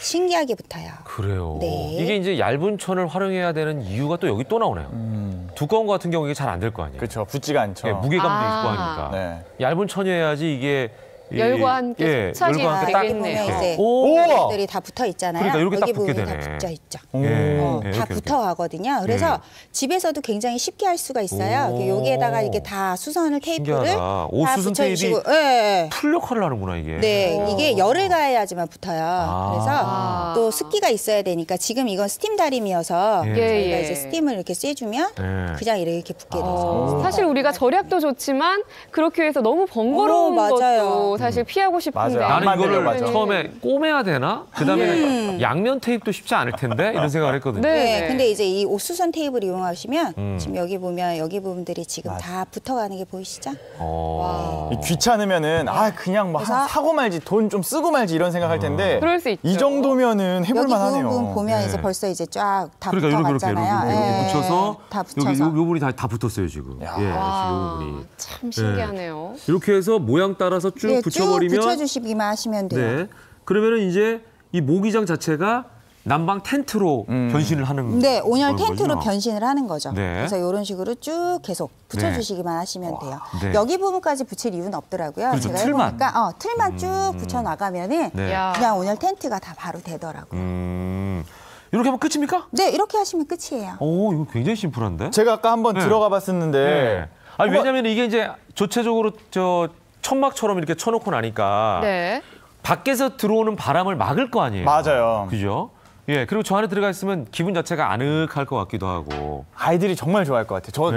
신기하게 붙어요. 그래요. 네. 이게 이제 얇은 천을 활용해야 되는 이유가 또 여기 또 나오네요. 두꺼운 거 같은 경우 이게 잘 안 될 거 아니에요. 그렇죠. 붙지가 않죠. 예, 무게감도 아. 있고 하니까. 네. 얇은 천이어야지 이게 열과 함께 차지 열과 함께 여기 딱 보면 되겠네요. 이제 오! 들이 다 붙어 있잖아요. 그러니까 이렇게 딱 여기 붙게 부분이 다 되네. 붙어 있죠. 예, 다 이렇게, 붙어 가거든요. 그래서 집에서도 굉장히 쉽게 할 수가 있어요. 오. 여기에다가 이렇게 다 수선을 테이프를 신기하다. 옷 다 수선 붙여주시고, 테이프가 예. 풀 역할을 하는구나 이게. 네, 이게 열을 가해야지만 붙어요. 아. 그래서 또 습기가 있어야 되니까 지금 이건 스팀 다림이어서 예. 저희가 예. 이제 스팀을 이렇게 쐬주면 예. 그냥 이렇게 붙게 되죠. 사실 우리가 절약도 좋지만 그렇게 해서 너무 번거로운 맞아요. 것도 사실 피하고 싶은데. 맞아요. 안 나는 이거를 맞아. 처음에 꼬매야 되나? 그다음에 양면 테이프도 쉽지 않을 텐데 이런 생각을 했거든요. 네. 네, 근데 이제 이 옷수선 테이프를 이용하시면 지금 여기 보면 여기 부분들이 지금 다 붙어가는 게 보이시죠? 어. 귀찮으면은 그냥 뭐 그래서- 사고 말지 돈 좀 쓰고 말지 이런 생각할 텐데 그럴 수 있죠. 이 정도면은 여기 해볼만 하네요. 부분 보면 네. 이제 벌써 이제 쫙 다 그러니까 이렇게 붙어갔잖아요. 이렇게 예, 붙여서 다 여기 붙여서. 요 부분이 다 붙었어요 지금. 예, 지금 요 부분이. 참 신기하네요. 이렇게 해서 모양 따라서 쭉 네, 붙여버리면 쭉 붙여주시기만 하시면 돼요. 네. 그러면은 이제 이 모기장 자체가 난방 텐트로 변신을 하는 네, 온열 거죠? 텐트로 변신을 하는 거죠. 네. 그래서 이런 식으로 쭉 계속 붙여주시기만 하시면 돼요. 네. 여기 부분까지 붙일 이유는 없더라고요. 그렇죠, 제가 틀만. 해보니까 틀만 쭉 붙여나가면은 네. 야. 그냥 온열 텐트가 다 바로 되더라고요. 이렇게 하면 끝입니까? 네, 이렇게 하시면 끝이에요. 오, 이거 굉장히 심플한데? 제가 아까 한번 네. 들어가 봤었는데 네. 아니, 한번- 왜냐면 이게 이제 조체적으로 천막처럼 이렇게 쳐놓고 나니까 네. 밖에서 들어오는 바람을 막을 거 아니에요. 맞아요. 그죠? 예, 그리고 저 안에 들어가 있으면 기분 자체가 아늑할 것 같기도 하고. 아이들이 정말 좋아할 것 같아요. 저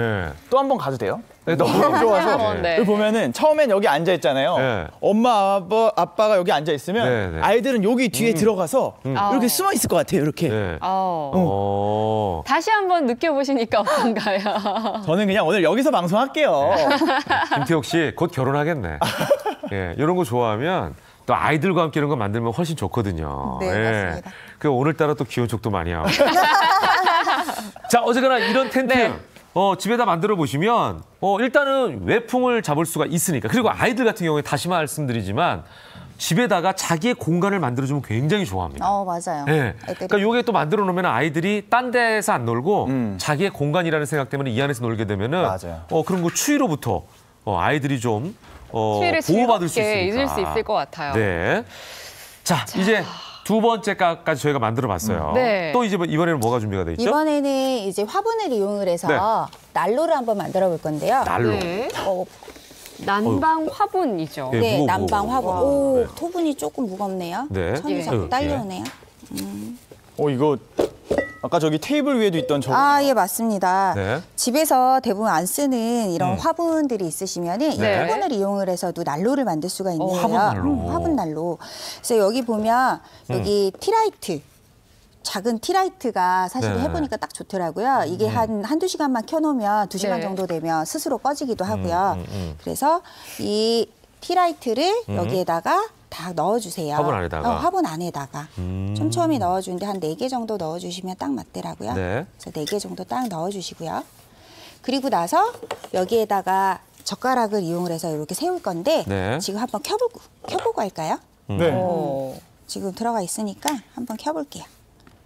또 한 네. 번 가도 돼요? 네, 너무 좋아서 네. 여기 보면은 처음엔 여기 앉아 있잖아요. 네. 엄마 아빠가 여기 앉아 있으면 네, 네. 아이들은 여기 뒤에 들어가서 이렇게 숨어 있을 것 같아요. 이렇게. 네. 다시 한번 느껴보시니까 어떤가요? 저는 그냥 오늘 여기서 방송할게요. 김태욱 씨 곧 결혼하겠네. 예, 이런 거 좋아하면 또 아이들과 함께 이런 거 만들면 훨씬 좋거든요. 네, 예. 맞습니다. 그 오늘따라 또 귀여운 척도 많이 하고. 자, 어쨌거나 이런 텐트 네. 집에다 만들어 보시면 일단은 외풍을 잡을 수가 있으니까. 그리고 아이들 같은 경우에 다시 말씀드리지만 집에다가 자기의 공간을 만들어주면 굉장히 좋아합니다. 맞아요. 예. 애들이. 그러니까 요게 또 만들어 놓으면 아이들이 딴 데서 안 놀고 자기의 공간이라는 생각 때문에 이 안에서 놀게 되면은 맞아요. 그런 거 추위로부터 아이들이 좀 추위를 보호받을 수 즐겁게 있으니까. 잊을 수 있을 것 같아요. 네. 자, 이제 두 번째까지 저희가 만들어봤어요. 네. 또 이제 이번에는 뭐가 준비가 돼 있죠? 이번에는 이제 화분을 이용을 해서 난로를 한번 만들어 볼 건데요. 난로. 네. 난방 화분이죠. 네, 네, 무거워, 난방 무거워. 화분. 오, 네. 토분이 조금 무겁네요. 네. 천이 자꾸 딸려오네요. 이거 아까 저기 테이블 위에도 있던 저거. 아, 예, 맞습니다. 네. 집에서 대부분 안 쓰는 이런 화분들이 있으시면은 이 네. 화분을 이용을 해서도 난로를 만들 수가 있는데요. 화분 난로. 화분 난로. 그래서 여기 보면 여기 티라이트. 작은 티라이트가 사실 네. 해보니까 딱 좋더라고요. 이게 한두 시간만 켜놓으면 2시간 네. 정도 되면 스스로 꺼지기도 하고요. 그래서 이 티라이트를 여기에다가 다 넣어주세요. 화분 안에다가? 화분 안에다가. 촘촘히 넣어주는데 한 4개 정도 넣어주시면 딱 맞더라고요. 네. 그래서 4개 정도 딱 넣어주시고요. 그리고 나서 여기에다가 젓가락을 이용을 해서 이렇게 세울 건데 네. 지금 한번 켜보고 할까요? 네. 지금 들어가 있으니까 한번 켜볼게요.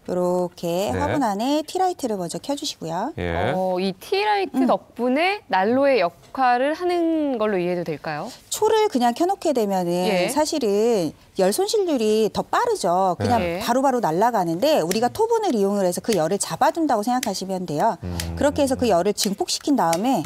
이렇게 네. 화분 안에 티라이트를 먼저 켜주시고요. 예. 이 티라이트 덕분에 난로의 역할을 하는 걸로 이해도 될까요? 초를 그냥 켜놓게 되면은 예. 사실은 열 손실률이 더 빠르죠. 그냥 예. 바로바로 날아가는데 우리가 토분을 이용을 해서 그 열을 잡아준다고 생각하시면 돼요. 그렇게 해서 그 열을 증폭시킨 다음에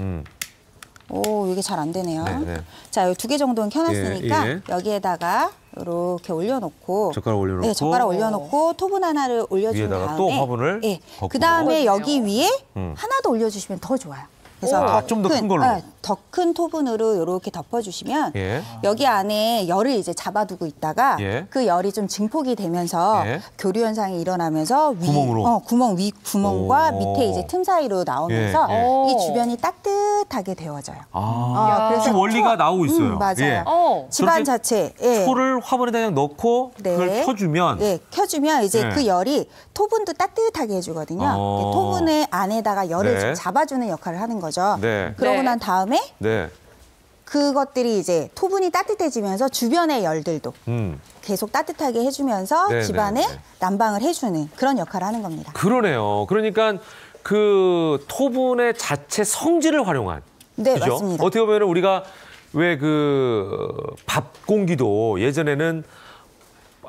이게 잘 안 되네요. 네, 네. 자, 2개 정도는 켜놨으니까 예, 예. 여기에다가 이렇게 올려놓고 젓가락 올려놓고. 네, 젓가락 올려놓고 토분 하나를 올려준 위에다가 다음에 또 화분을 예, 덮고. 그 다음에 여기 위에 음. 하나 더 올려주시면 더 좋아요. 그래서 좀 더 큰 걸로. 더 큰 토분으로 이렇게 덮어주시면 예. 여기 안에 열을 이제 잡아두고 있다가 예. 그 열이 좀 증폭이 되면서 예. 교류 현상이 일어나면서 구멍으로? 구멍 위 구멍과 오. 밑에 이제 틈 사이로 나오면서 예, 예. 이 주변이 따뜻하게 데워져요. 그래서 지금 원리가 나오고 있어요. 맞아요. 예. 집안 저렇게 자체. 예. 초를 화분에다 그냥 넣고 네. 그걸 켜주면 네, 켜주면 이제 네. 그 열이 토분도 따뜻하게 해주거든요. 토분의 안에다가 열을 네. 좀 잡아주는 역할을 하는 거죠. 네. 그러고 네. 난 다음에 네. 그것들이 이제 토분이 따뜻해지면서 주변의 열들도 계속 따뜻하게 해주면서 네, 집안에 네, 네. 난방을 해주는 그런 역할을 하는 겁니다. 그러네요. 그러니까 그 토분의 자체 성질을 활용한. 네, 그죠? 맞습니다. 어떻게 보면 우리가 왜 그 밥 공기도 예전에는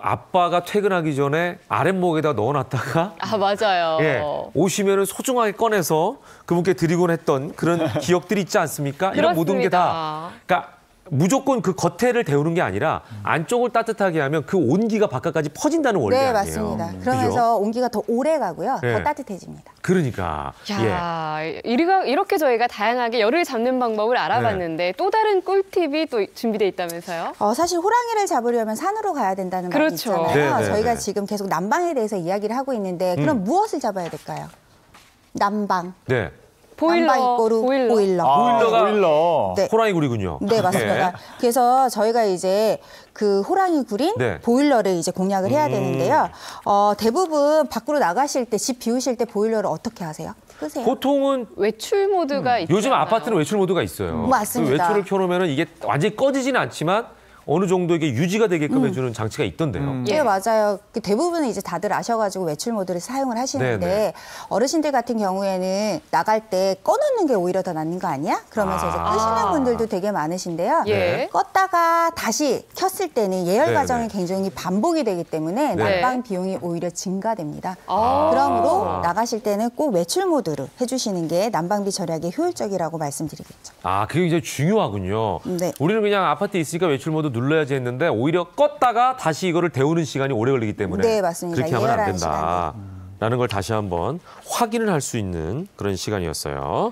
아빠가 퇴근하기 전에 아랫목에다 넣어놨다가 맞아요. 예, 오시면은 소중하게 꺼내서 그분께 드리곤 했던 그런 기억들이 있지 않습니까? 이런 모든 게 다. 그러니까 무조건 그 겉에를 데우는 게 아니라 안쪽을 따뜻하게 하면 그 온기가 바깥까지 퍼진다는 원리 네, 아니에요. 맞습니다. 그러면서 온기가 더 오래 가고요. 네. 더 따뜻해집니다. 그러니까. 야, 이렇게 저희가 다양하게 열을 잡는 방법을 알아봤는데 또 다른 꿀팁이 또 준비돼 있다면서요? 사실 호랑이를 잡으려면 산으로 가야 된다는 말이 그렇죠. 있잖아요. 네, 네, 저희가 네. 지금 계속 난방에 대해서 이야기를 하고 있는데 그럼 무엇을 잡아야 될까요? 난방. 네. 난방 이꼬르 보일러. 보일러가 보일러. 네. 호랑이 굴이군요. 네, 맞습니다. 예. 그래서 저희가 이제 그 호랑이 굴인 네. 보일러를 이제 공략을 해야 되는데요. 대부분 밖으로 나가실 때, 집 비우실 때 보일러를 어떻게 하세요? 끄세요? 보통은 외출 모드가 있잖아요. 요즘 아파트는 외출 모드가 있어요. 맞습니다. 그 외출을 켜놓으면 이게 완전히 꺼지지는 않지만 어느 정도 이게 유지가 되게끔 해주는 장치가 있던데요. 네, 맞아요. 대부분은 이제 다들 아셔가지고 외출 모드를 사용을 하시는데 네네. 어르신들 같은 경우에는 나갈 때 꺼놓는 게 오히려 더 낫는 거 아니야? 그러면서 이제 끄시는 분들도 되게 많으신데요. 예. 껐다가 다시 켰을 때는 예열 네네. 과정이 굉장히 반복이 되기 때문에 네. 난방 비용이 오히려 증가됩니다. 그러므로 나가실 때는 꼭 외출 모드로 해주시는 게 난방비 절약에 효율적이라고 말씀드리겠죠. 그게 이제 중요하군요. 네. 우리는 그냥 아파트에 있으니까 외출 모드 눌러야지 했는데 오히려 껐다가 다시 이거를 데우는 시간이 오래 걸리기 때문에 네, 맞습니다. 그렇게 하면 안 예열하는 된다라는 걸 다시 한번 확인을 할 수 있는 그런 시간이었어요.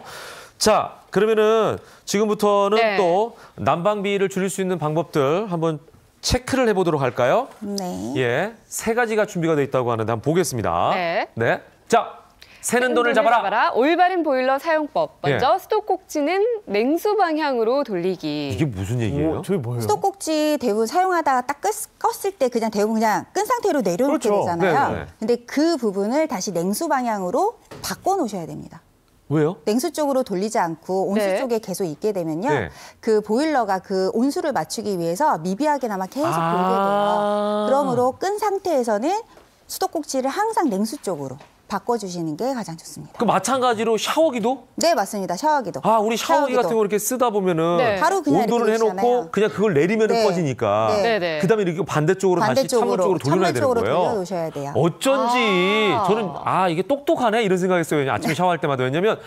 자, 그러면은 지금부터는 네. 또 난방비를 줄일 수 있는 방법들 한번 체크를 해보도록 할까요? 네. 예, 3가지가 준비가 돼 있다고 하는데 한번 보겠습니다. 네. 자, 새는 돈을 잡아라. 올바른 보일러 사용법. 먼저 예. 수도꼭지는 냉수 방향으로 돌리기. 이게 무슨 얘기예요? 저게 뭐예요? 수도꼭지 대부분 사용하다가 딱 껐을 때 그냥 대부분 그냥 끈 상태로 내려놓게 그렇죠. 되잖아요. 네네. 근데 그 부분을 다시 냉수 방향으로 바꿔놓으셔야 됩니다. 왜요? 냉수 쪽으로 돌리지 않고 온수 네. 쪽에 계속 있게 되면요. 네. 그 보일러가 그 온수를 맞추기 위해서 미비하게나마 계속 돌게 돼요. 그러므로 끈 상태에서는 수도꼭지를 항상 냉수 쪽으로 바꿔주시는 게 가장 좋습니다. 그 마찬가지로 샤워기도? 네, 맞습니다. 샤워기도. 아, 우리 샤워기 샤워기도. 같은 거 이렇게 쓰다 보면은 네. 바로 그냥 온도를 이렇게 해놓고 놓으시잖아요. 그냥 그걸 내리면 네. 꺼지니까 네. 그다음에 이렇게 반대쪽으로 다시 찬물 쪽으로 돌려놔야 되는 거예요. 돌려놓으셔야 돼요. 어쩐지 저는 이게 똑똑하네 이런 생각했어요. 아침에 샤워할 때마다. 왜냐면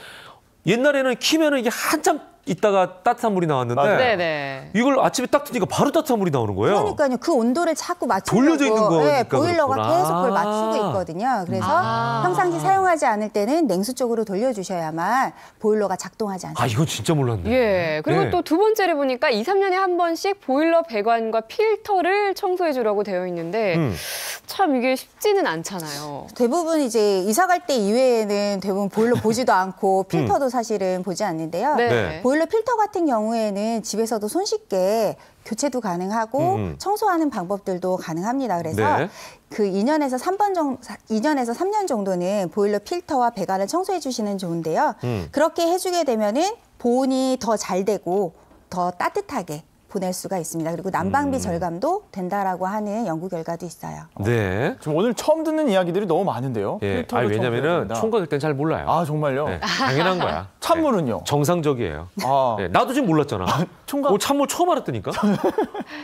옛날에는 키면은 이게 한참 있다가 따뜻한 물이 나왔는데 네네. 이걸 아침에 딱 트니까 바로 따뜻한 물이 나오는 거예요. 그러니까요. 그 온도를 자꾸 맞추려고 돌려져 있는 거니까 네, 보일러가 그렇구나. 계속 그걸 맞추고 있거든요. 그래서 평상시 사용하지 않을 때는 냉수 쪽으로 돌려주셔야만 보일러가 작동하지 않습니다. 이건 진짜 몰랐네. 예. 그리고 네. 또 두 번째를 보니까 2, 3년에 한 번씩 보일러 배관과 필터를 청소해 주라고 되어 있는데 참 이게 쉽지는 않잖아요. 대부분 이제 이사 갈 때 이외에는 대부분 보일러 보지도 않고 필터도 사실은 보지 않는데요. 네. 보일러 필터 같은 경우에는 집에서도 손쉽게 교체도 가능하고 청소하는 방법들도 가능합니다. 그래서 네. 그 2년에서 3년 정도는 보일러 필터와 배관을 청소해 주시는 좋은데요. 그렇게 해주게 되면은 보온이 더 잘 되고 더 따뜻하게 보낼 수가 있습니다. 그리고 난방비 절감도 된다라고 하는 연구 결과도 있어요. 네. 지금 오늘 처음 듣는 이야기들이 너무 많은데요. 예. 필터를 왜냐면은 청소해야 된다. 총각일 땐 잘 몰라요. 아, 정말요? 네, 당연한 거야. 찬물은요? 네, 정상적이에요. 아. 네, 나도 지금 몰랐잖아. 총각 찬물 처음 알았다니까.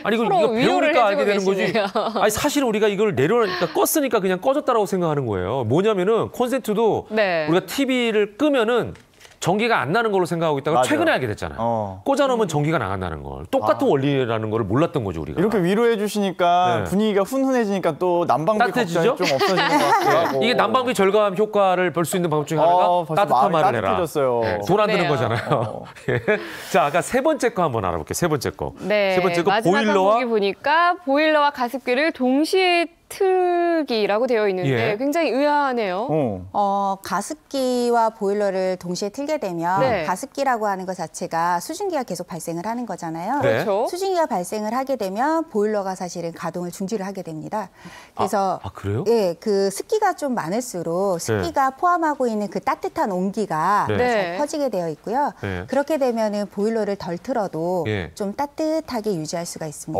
아니 서로 이거 위로를 배우니까 알게 해주고 되는 거지. 계시네요. 아니 사실 우리가 이걸 내려놓으니까 껐으니까 그냥 꺼졌다라고 생각하는 거예요. 뭐냐면은 콘센트도 네. 우리가 TV를 끄면은 전기가 안 나는 걸로 생각하고 있다가 맞아요. 최근에 알게 됐잖아요. 꽂아놓으면 전기가 나간다는 걸. 똑같은 원리라는 걸 몰랐던 거죠, 우리가. 이렇게 위로해 주시니까 네. 분위기가 훈훈해지니까 또 난방비 따뜻해지죠? 걱정이 좀 없어지는 것 같기도 하고. 이게 난방비 절감 효과를 볼 수 있는 방법 중에 하나가 벌써 따뜻한 마음이 말을 해라. 따뜻해졌어요. 돈 안 드는 그래요. 거잖아요. 예. 자, 아까 세 번째 거 한번 알아볼게요. 세 번째 거. 네. 세 번째 거 마지막 보일러와 항목이 보니까 보일러와 가습기를 동시에 틀기라고 되어 있는데 예. 굉장히 의아하네요. 가습기와 보일러를 동시에 틀게 되면 네. 가습기라고 하는 것 자체가 수증기가 계속 발생을 하는 거잖아요. 네. 그렇죠. 수증기가 발생을 하게 되면 보일러가 사실은 가동을 중지를 하게 됩니다. 그래서 그래요? 예, 그 습기가 좀 많을수록 습기가 포함하고 있는 그 따뜻한 온기가 네. 네. 잘 퍼지게 되어 있고요. 네. 그렇게 되면은 보일러를 덜 틀어도 예. 좀 따뜻하게 유지할 수가 있습니다.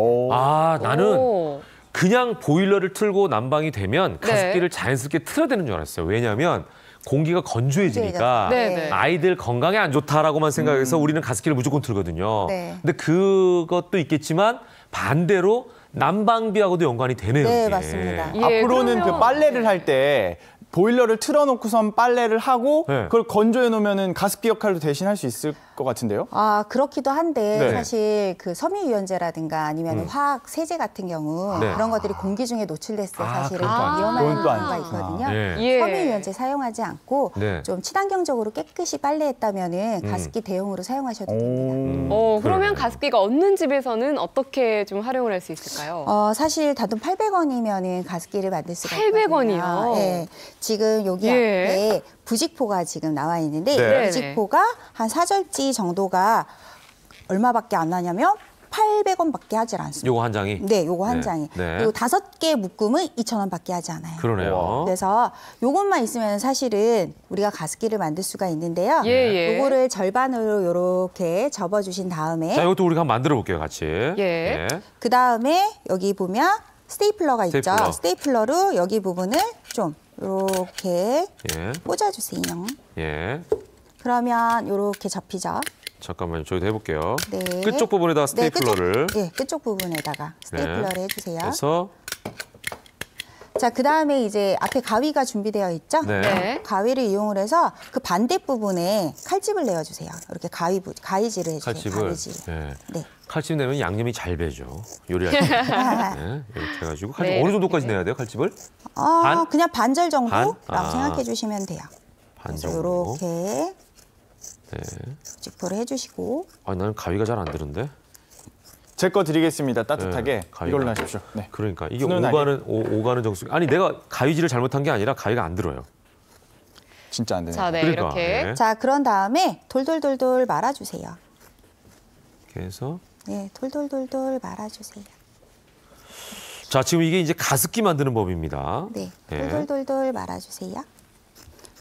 나는 오. 그냥 보일러를 틀고 난방이 되면 네. 가습기를 자연스럽게 틀어야 되는 줄 알았어요. 왜냐하면 공기가 건조해지니까 네, 네. 아이들 건강에 안 좋다라고만 생각해서 우리는 가습기를 무조건 틀거든요. 네. 근데 그것도 있겠지만 반대로 난방비하고도 연관이 되네요. 네, 이게. 맞습니다. 예, 앞으로는 그러면- 그 빨래를 할 때 보일러를 틀어놓고선 빨래를 하고 네. 그걸 건조해 놓으면은 가습기 역할도 대신할 수 있을 것 같은데요? 그렇기도 한데 네. 사실 그 섬유유연제라든가 아니면 화학 세제 같은 경우 네. 그런 것들이 공기 중에 노출됐을 때 사실은 그건 또 안 위험한 그건 또 안 경우가 좋구나. 있거든요. 예. 예. 섬유유연제 사용하지 않고 네. 좀 친환경적으로 깨끗이 빨래했다면은 가습기 대용으로 사용하셔도 됩니다. 그러면 그러네. 가습기가 없는 집에서는 어떻게 좀 활용을 할 수 있을까요? 사실 단돈 800원이면은 가습기를 만들 수가 800원 이요? 있거든요. 네. 지금 여기 예. 앞에 부직포가 지금 나와 있는데 네. 이 부직포가 한 4절지 정도가 얼마밖에 안 나냐면 800원밖에 하질 않습니다. 요거 한 장이? 네, 요거 한 네. 장이. 네. 그리고 5개 묶음은 2,000원밖에 하지 않아요. 그러네요. 그래서 요것만 있으면 사실은 우리가 가습기를 만들 수가 있는데요. 예, 예. 요거를 절반으로 요렇게 접어주신 다음에 자, 이것도 우리가 한번 만들어 볼게요, 같이. 예. 그 다음에 여기 보면 스테이플러가 있죠. 스테이플러. 스테이플러로 여기 부분을 좀 요렇게 예. 꽂아주세요. 예. 그러면 요렇게 접히죠. 잠깐만요. 저희도 해볼게요. 네. 끝쪽 부분에다 스테이플러를 끝쪽 부분에다가 스테이플러를 해주세요. 해서 자, 그 다음에 이제 앞에 가위가 준비되어 있죠? 네. 네. 가위를 이용을 해서 그 반대 부분에 칼집을 내어주세요. 이렇게 가위질을 해주세요. 칼집을. 가위질. 네. 네. 칼집 내면 양념이 잘 배죠. 요리할 때. 네. 이렇게 해가지고 칼집 네. 어느 정도까지 내야 돼요? 칼집을? 그냥 반절 정도라고 반? 생각해 주시면 돼요. 반 그래서 정도. 이렇게 네. 직포를 해주시고 나는 가위가 잘 안 되는데. 제 거 드리겠습니다. 따뜻하게 네, 가위가. 이걸로 하십시오. 네. 그러니까 이게 훈훈하게. 오가는 정수. 아니 내가 가위질을 잘못한 게 아니라 가위가 안 들어요. 진짜 안 되네요. 자, 네, 그러니까, 이렇게. 네. 자, 그런 다음에 돌돌돌돌 말아주세요. 이렇게 해서 네, 돌돌돌돌 말아주세요. 자 지금 이게 이제 가습기 만드는 법입니다. 네, 예. 돌돌돌돌 말아주세요.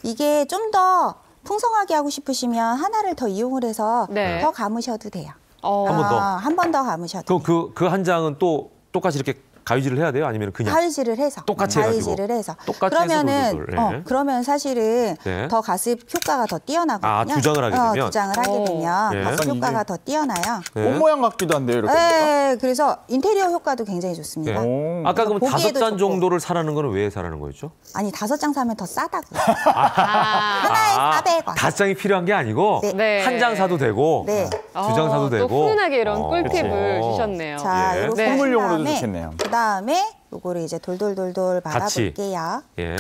이게 좀 더 풍성하게 하고 싶으시면 하나를 더 이용을 해서 네. 더 감으셔도 돼요. 한 번 더? 한 번 더 감으셔도 돼요. 그럼 그 한 장은 또 똑같이 이렇게 가위질을 해야 돼요? 아니면 그냥? 가위질을 해서. 똑같이 가위질을 해서. 똑같이 그러면은, 해서 네. 그러면 사실은 네. 더 가습 효과가 더 뛰어나거든요. 아, 두장을 하게 되면? 두장을 하게 되면 네. 가습 효과가 더 뛰어나요. 네. 옷 모양 같기도 한데요, 이렇게. 네, 그래서 인테리어 효과도 굉장히 좋습니다. 네. 아까 그럼 보기에도 5장 좋고. 정도를 사라는 거는 왜 사라는 거였죠? 아니 5장 사면 더 싸다고요. 아, 하나에 400원. 5장이 필요한 게 아니고 네. 한 장 사도 되고 네. 2장 사도 되고. 또 훈훈하게 이런 꿀팁을 그치. 주셨네요. 자, 예. 이렇게 네. 선물용으로도 한 좋겠네요. 그다음에 요거를 이제 돌돌돌돌 같이. 말아볼게요. 예.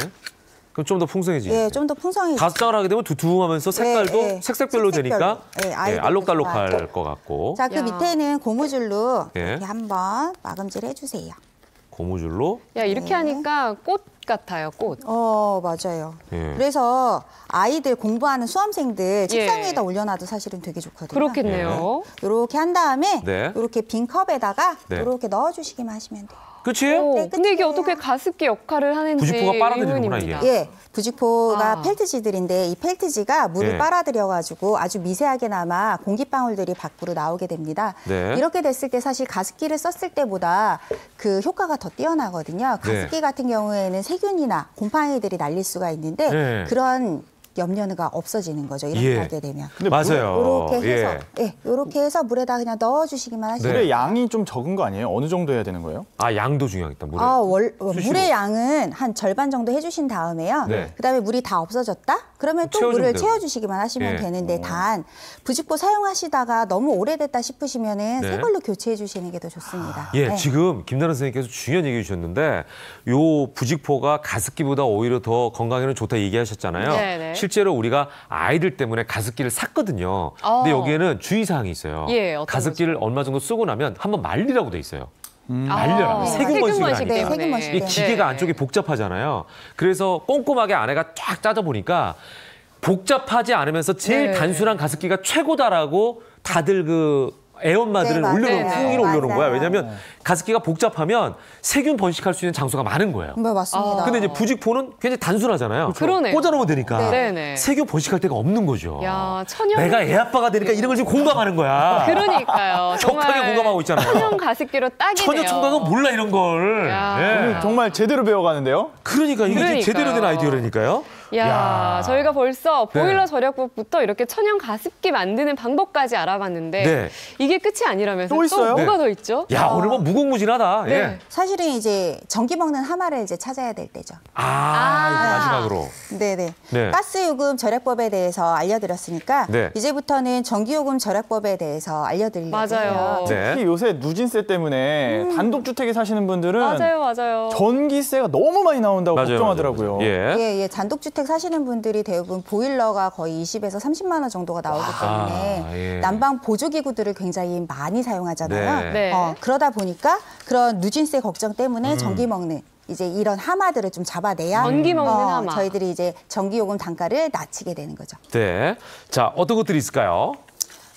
그럼 좀 더 풍성해지죠. 예, 좀 더 풍성해지죠. 5장을 하게 되면 두툼하면서 색깔도 네. 색색별로 되니까 네, 아이들도 알록달록할 좋아하고. 것 같고. 자, 그 야. 밑에는 고무줄로 예. 이렇게 한번 마감질 해주세요. 고무줄로. 야, 이렇게 하니까 꽃 같아요, 꽃. 맞아요. 예. 그래서 아이들 공부하는 수험생들 책상 예. 위에다 올려놔도 사실은 되게 좋거든요. 그렇겠네요. 이렇게 한 다음에 네. 이렇게 빈 컵에다가 네. 이렇게 넣어주시기만 하시면 돼요. 끝이에요? 네, 근데 이게 끝이에요. 어떻게 가습기 역할을 하는지 부직포가 빨아들이는구나, 의문입니다. 예, 부직포가 아. 펠트지들인데 이 펠트지가 물을 예. 빨아들여가지고 아주 미세하게나마 공기방울들이 밖으로 나오게 됩니다. 네. 이렇게 됐을 때 사실 가습기를 썼을 때보다 그 효과가 더 뛰어나거든요. 가습기 네. 같은 경우에는 세균이나 곰팡이들이 날릴 수가 있는데 네. 그런 염려가 없어지는 거죠. 이렇게 예. 하게 되면. 맞아요. 이렇게 해서, 이렇게 해서 물에다 그냥 넣어주시기만 하시면 네. 물의 양이 좀 적은 거 아니에요? 어느 정도 해야 되는 거예요? 아, 양도 중요하겠다. 물에. 물의 양은 한 절반 정도 해주신 다음에요. 네. 그다음에 물이 다 없어졌다? 그러면 또 채워주면 물을 되고. 채워주시기만 하시면 예. 되는데 단 부직포 사용하시다가 너무 오래됐다 싶으시면은 네. 새 걸로 교체해 주시는 게 더 좋습니다. 예, 네. 지금 김나는 선생님께서 중요한 얘기 주셨는데 요 부직포가 가습기보다 오히려 더 건강에는 좋다 얘기하셨잖아요. 네네. 실제로 우리가 아이들 때문에 가습기를 샀거든요. 근데 여기에는 주의사항이 있어요. 예, 어떤 가습기를 얼마 정도 쓰고 나면 한번 말리라고 돼 있어요. 아, 말려라. 세균 번식을 하니까. 네, 세균 번식 이 때문에. 기계가 안쪽이 복잡하잖아요. 그래서 꼼꼼하게 안에가 쫙 짜져보니까 복잡하지 않으면서 제일 네. 단순한 가습기가 최고다라고 다들 그 애엄마들은 네, 맞아요. 올려놓은 네, 후기를 올려놓은 거야. 맞아요. 왜냐하면 가습기가 복잡하면 세균 번식할 수 있는 장소가 많은 거예요. 네, 맞습니다. 근데 이제 부직포는 굉장히 단순하잖아요. 그러네요. 꽂아놓으면 되니까 네네. 세균 번식할 데가 없는 거죠. 야, 천연. 내가 애 아빠가 되니까 이런 걸 지금 공감하는 거야. 그러니까요. 격하게 정말 공감하고 있잖아요. 천연 가습기로 딱이네요. 처녀 총각은 몰라 이런 걸. 야. 예. 정말 제대로 배워가는데요? 그러니까 이게 그러니까요. 제대로 된 아이디어라니까요. 야, 저희가 벌써 보일러 네. 절약법부터 이렇게 천연 가습기 만드는 방법까지 알아봤는데 네. 이게 끝이 아니라면서 또 있어요? 뭐가 네. 더 있죠? 야, 오늘 뭐 무궁무진하다. 네. 예. 사실은 이제 전기 먹는 하마를 이제 찾아야 될 때죠. 이거 마지막으로. 네네. 네. 가스요금 절약법에 대해서 알려드렸으니까 네. 이제부터는 전기요금 절약법에 대해서 알려드리려고 맞아요. 해요. 네. 특히 요새 누진세 때문에 단독주택에 사시는 분들은 맞아요. 전기세가 너무 많이 나온다고 맞아요, 걱정하더라고요. 맞아요. 예. 예, 단독주택 사시는 분들이 대부분 보일러가 거의 20에서 30만 원 정도가 나오기 때문에 예. 난방 보조기구들을 굉장히 많이 사용하잖아요. 네. 네. 그러다 보니까 그런 누진세 걱정 때문에 전기 먹는 이제 이런 하마들을 좀 잡아내야 전기 먹는 하마. 저희들이 이제 전기요금 단가를 낮추게 되는 거죠. 네. 자, 어떤 것들이 있을까요?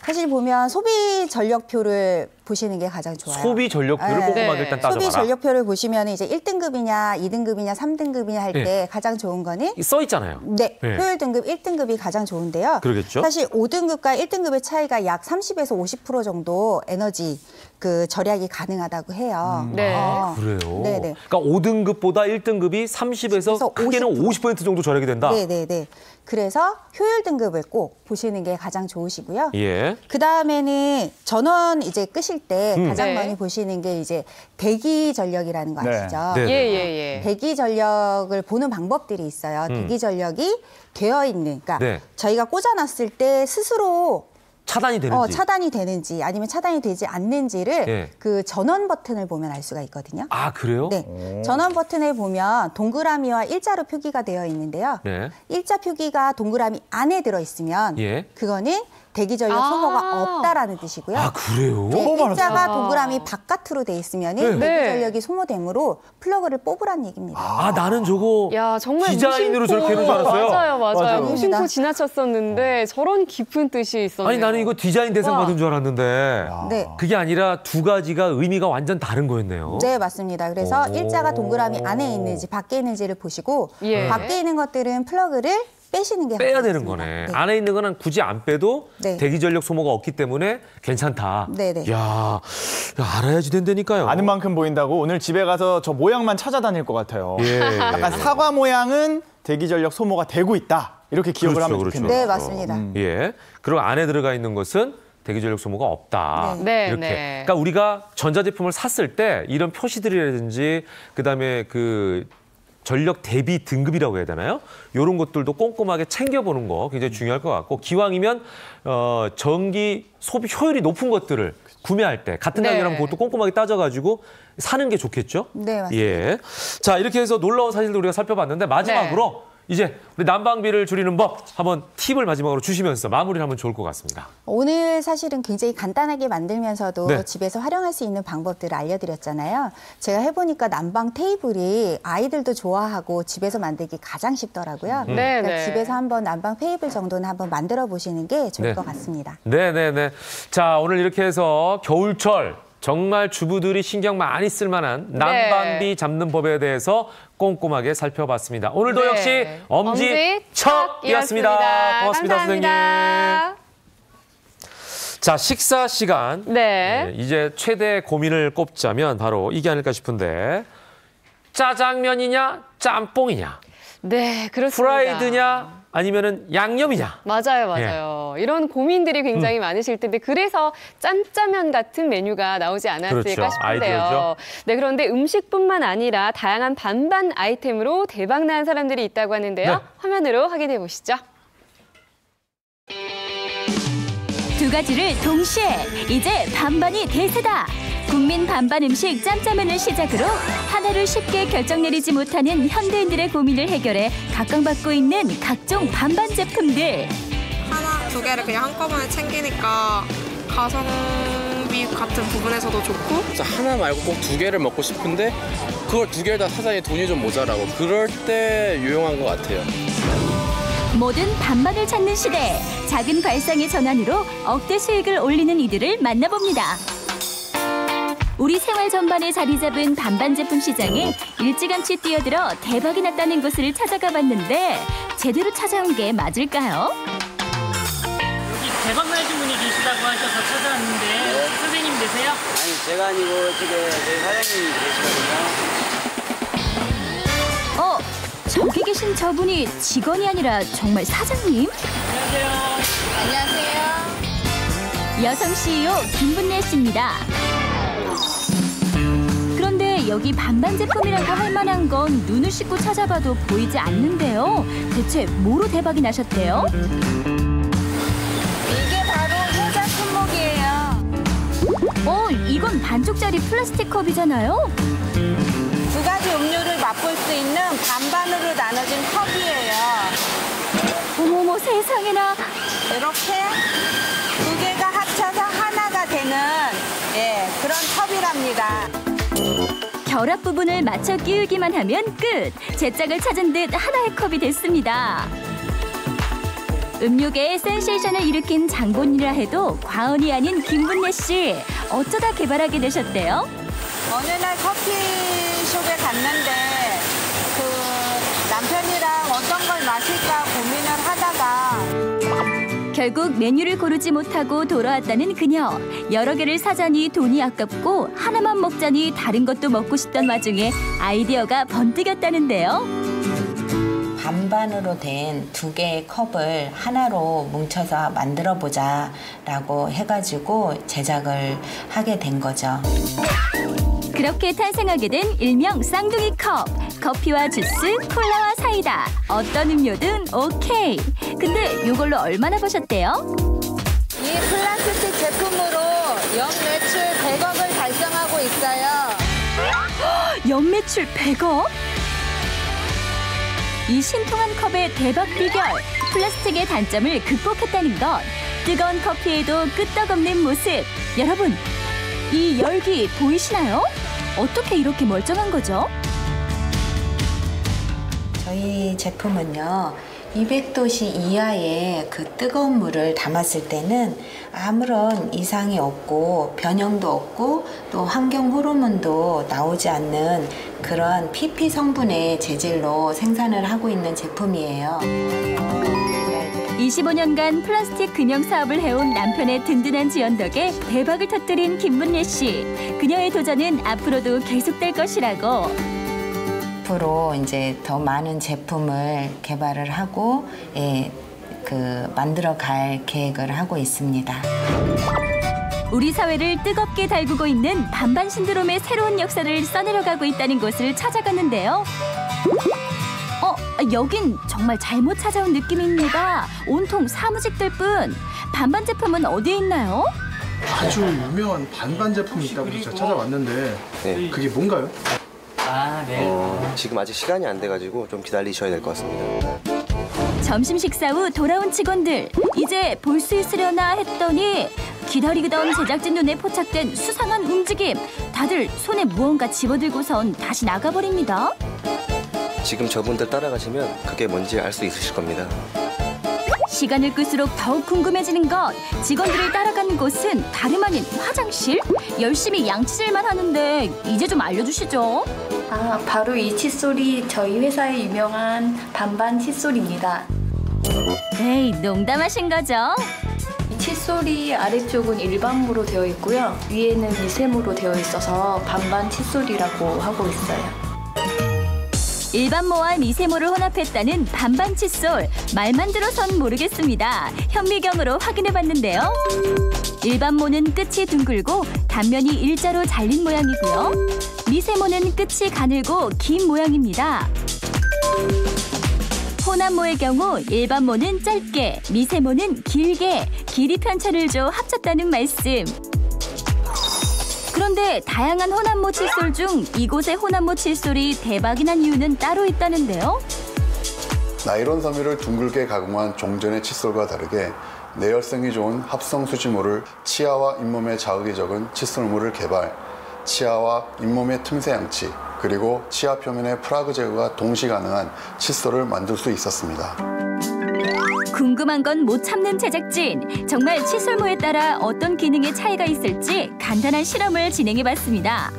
사실 보면 소비 전력표를 보시는 게 가장 좋아요. 소비 전력표를 네. 꼼꼼하게 네. 일단 따져봐라. 소비 전력표를 보시면 이제 1등급이냐, 2등급이냐, 3등급이냐 할 때 네. 가장 좋은 거는 써 있잖아요. 네, 네. 효율 등급 1등급이 가장 좋은데요. 그러겠죠. 사실 5등급과 1등급의 차이가 약 30에서 50% 정도 에너지 그 절약이 가능하다고 해요. 네. 그래요. 네네. 그러니까 5등급보다 1등급이 30에서 그래서 크게는 50% 정도 절약이 된다. 네네네. 그래서 효율 등급을 꼭 보시는 게 가장 좋으시고요. 예. 그 다음에는 전원 이제 끄실 때 가장 네. 많이 보시는 게 이제 대기 전력이라는 거 네. 아시죠? 네. 예. 대기 전력을 보는 방법들이 있어요. 대기 전력이 되어 있는, 그러니까 네. 저희가 꽂아놨을 때 스스로 차단이 되는지. 차단이 되는지 아니면 차단이 되지 않는지를 예. 그 전원 버튼을 보면 알 수가 있거든요. 아, 그래요? 네, 전원 버튼을 보면 동그라미와 일자로 표기가 되어 있는데요. 네. 일자 표기가 동그라미 안에 들어 있으면 예. 그거는 대기 전력 소모가 없다라는 뜻이고요. 아, 그래요? 네, 일자가 알았어요. 동그라미 바깥으로 돼 있으면 네. 대기 네. 전력이 소모되므로 플러그를 뽑으란 얘기입니다. 아, 나는 저거 야, 정말 디자인으로 무심코. 저렇게 해놓은 줄 알았어요. 맞아요. 무심코 아닙니다. 지나쳤었는데 저런 깊은 뜻이 있었네요. 아니, 나는 이거 디자인 대상 와. 받은 줄 알았는데. 네. 그게 아니라 두 가지가 의미가 완전 다른 거였네요. 네, 맞습니다. 그래서 오. 일자가 동그라미 안에 있는지 밖에 있는지를 보시고 예. 밖에 있는 것들은 플러그를 빼시는 게 빼야 되는 맞습니다. 거네. 네. 안에 있는 거는 굳이 안 빼도 네. 대기전력 소모가 없기 때문에 괜찮다. 네네. 야, 알아야지 된다니까요. 아는 만큼 보인다고 오늘 집에 가서 저 모양만 찾아다닐 것 같아요. 예. 약간 사과 모양은 대기전력 소모가 되고 있다. 이렇게 기억을 그렇죠, 하면 그렇죠. 좋겠네요. 네, 맞습니다. 예. 그리고 안에 들어가 있는 것은 대기전력 소모가 없다. 네, 이렇게. 네. 그러니까 우리가 전자제품을 샀을 때 이런 표시들이라든지 그다음에 그 전력 대비 등급이라고 해야 되나요? 이런 것들도 꼼꼼하게 챙겨보는 거 굉장히 중요할 것 같고 기왕이면 전기 소비 효율이 높은 것들을 구매할 때 같은 네. 가격이라면 그것도 꼼꼼하게 따져가지고 사는 게 좋겠죠? 네, 맞습니다. 예. 자, 이렇게 해서 놀라운 사실들 우리가 살펴봤는데 마지막으로 이제 우리 난방비를 줄이는 법 한번 팁을 마지막으로 주시면서 마무리를 하면 좋을 것 같습니다. 오늘 사실은 굉장히 간단하게 만들면서도 네. 집에서 활용할 수 있는 방법들을 알려드렸잖아요. 제가 해보니까 난방 테이블이 아이들도 좋아하고 집에서 만들기 가장 쉽더라고요. 네, 그러니까 네. 집에서 한번 난방 테이블 정도는 한번 만들어 보시는 게 좋을 네. 것 같습니다. 네네네. 자, 오늘 이렇게 해서 겨울철 정말 주부들이 신경 많이 쓸 만한 난방비 잡는 법에 대해서 꼼꼼하게 살펴봤습니다. 오늘도 네. 역시 엄지척이었습니다. 고맙습니다, 선생님. 자, 식사 시간. 네. 이제 최대 고민을 꼽자면 바로 이게 아닐까 싶은데 짜장면이냐 짬뽕이냐 네, 그렇습니다. 프라이드냐 아니면은 양념이냐. 맞아요. 이런 고민들이 굉장히 많으실 텐데 그래서 짬짜면 같은 메뉴가 나오지 않았을까 그렇죠. 싶은데요. 아이디어죠. 네, 그런데 음식뿐만 아니라 다양한 반반 아이템으로 대박난 사람들이 있다고 하는데요. 네. 화면으로 확인해 보시죠. 두 가지를 동시에 이제 반반이 대세다. 국민 반반 음식 짬짜면을 시작으로 하나를 쉽게 결정 내리지 못하는 현대인들의 고민을 해결해 각광받고 있는 각종 반반 제품들. 하나, 두 개를 그냥 한꺼번에 챙기니까 가성비 같은 부분에서도 좋고 하나 말고 꼭 두 개를 먹고 싶은데 그걸 두 개를 다 사자니 돈이 좀 모자라고 그럴 때 유용한 것 같아요. 모든 반반을 찾는 시대. 작은 발상의 전환으로 억대 수익을 올리는 이들을 만나봅니다. 우리 생활 전반에 자리 잡은 반반 제품 시장에 일찌감치 뛰어들어 대박이 났다는 곳을 찾아가 봤는데 제대로 찾아온 게 맞을까요? 여기 대박 나신 분이 계시다고 하셔서 찾아왔는데 선생님 되세요? 아니 제가 아니고 지금 저희 사장님이 계시거든요. 저기 계신 저분이 직원이 아니라 정말 사장님? 안녕하세요. 여성 CEO 김분례 씨입니다. 그런데 여기 반반 제품이라고 할 만한 건 눈을 씻고 찾아봐도 보이지 않는데요. 대체 뭐로 대박이 나셨대요? 이게 바로 효자 품목이에요. 이건 반쪽짜리 플라스틱 컵이잖아요. 두 가지 음료를 맛볼 수 있는 반반으로 나눠진 컵이에요. 어머머 세상에나. 이렇게 두 개가 합쳐서 하나가 되는 그런 컵이랍니다. 결합 부분을 맞춰 끼우기만 하면 끝! 제 짝을 찾은 듯 하나의 컵이 됐습니다. 음료계의 센세이션을 일으킨 장본이라 해도 과언이 아닌 김분례 씨. 어쩌다 개발하게 되셨대요? 어느 날 커피숍에 갔는데 남편이랑 어떤 걸 마실까 고민을 하다가 결국 메뉴를 고르지 못하고 돌아왔다는 그녀. 여러 개를 사자니 돈이 아깝고 하나만 먹자니 다른 것도 먹고 싶던 와중에 아이디어가 번뜩였다는데요. 반반으로 된 두 개의 컵을 하나로 뭉쳐서 만들어보자라고 해가지고 제작을 하게 된 거죠. 그렇게 탄생하게 된 일명 쌍둥이 컵. 커피와 주스, 콜라와 사이다. 어떤 음료든 오케이. 근데 이걸로 얼마나 버셨대요? 이 플라스틱 제품으로 연매출 100억을 달성하고 있어요. 연매출 100억? 이 신통한 컵의 대박 비결. 플라스틱의 단점을 극복했다는 것. 뜨거운 커피에도 끄떡없는 모습. 여러분, 이 열기 보이시나요? 어떻게 이렇게 멀쩡한 거죠? 저희 제품은요, 200도씨 이하의 그 뜨거운 물을 담았을 때는 아무런 이상이 없고 변형도 없고 또 환경 호르몬도 나오지 않는 그런 PP 성분의 재질로 생산을 하고 있는 제품이에요. 25년간 플라스틱 금형 사업을 해온 남편의 든든한 지원 덕에 대박을 터뜨린 김문례 씨. 그녀의 도전은 앞으로도 계속될 것이라고. 앞으로 이제 더 많은 제품을 개발을 하고 만들어 갈 계획을 하고 있습니다. 우리 사회를 뜨겁게 달구고 있는 반반 신드롬의 새로운 역사를 써내려가고 있다는 곳을 찾아갔는데요. 여긴 정말 잘못 찾아온 느낌입니다. 온통 사무직들 뿐. 반반 제품은 어디에 있나요? 아주 유명한 반반 제품이 있다고 해서 찾아왔는데 네. 그게 뭔가요? 지금 아직 시간이 안 돼가지고 좀 기다리셔야 될 것 같습니다. 점심 식사 후 돌아온 직원들. 이제 볼 수 있으려나 했더니 기다리던 제작진 눈에 포착된 수상한 움직임. 다들 손에 무언가 집어들고선 다시 나가버립니다. 지금 저분들 따라가시면 그게 뭔지 알 수 있으실 겁니다. 시간을 끌수록 더욱 궁금해지는 것. 직원들을 따라가는 곳은 다름 아닌 화장실? 열심히 양치질만 하는데 이제 좀 알려주시죠. 바로 이 칫솔이 저희 회사의 유명한 반반 칫솔입니다. 에이, 농담하신 거죠? 이 칫솔이 아래쪽은 일반모로 되어 있고요. 위에는 미세모로 되어 있어서 반반 칫솔이라고 하고 있어요. 일반모와 미세모를 혼합했다는 반반 칫솔. 말만 들어선 모르겠습니다. 현미경으로 확인해봤는데요. 일반모는 끝이 둥글고 단면이 일자로 잘린 모양이고요. 미세모는 끝이 가늘고 긴 모양입니다. 혼합모의 경우 일반모는 짧게, 미세모는 길게 길이 편차를 줘 합쳤다는 말씀. 그런데 다양한 혼합모 칫솔 중 이곳의 혼합모 칫솔이 대박이 난 이유는 따로 있다는데요. 나일론 섬유를 둥글게 가공한 종전의 칫솔과 다르게 내열성이 좋은 합성 수지모를 치아와 잇몸에 자극이 적은 칫솔모를 개발, 치아와 잇몸의 틈새 양치, 그리고 치아 표면의 프라그 제거가 동시 가능한 칫솔을 만들 수 있었습니다. 궁금한 건 못 참는 제작진. 정말 칫솔모에 따라 어떤 기능의 차이가 있을지 간단한 실험을 진행해봤습니다.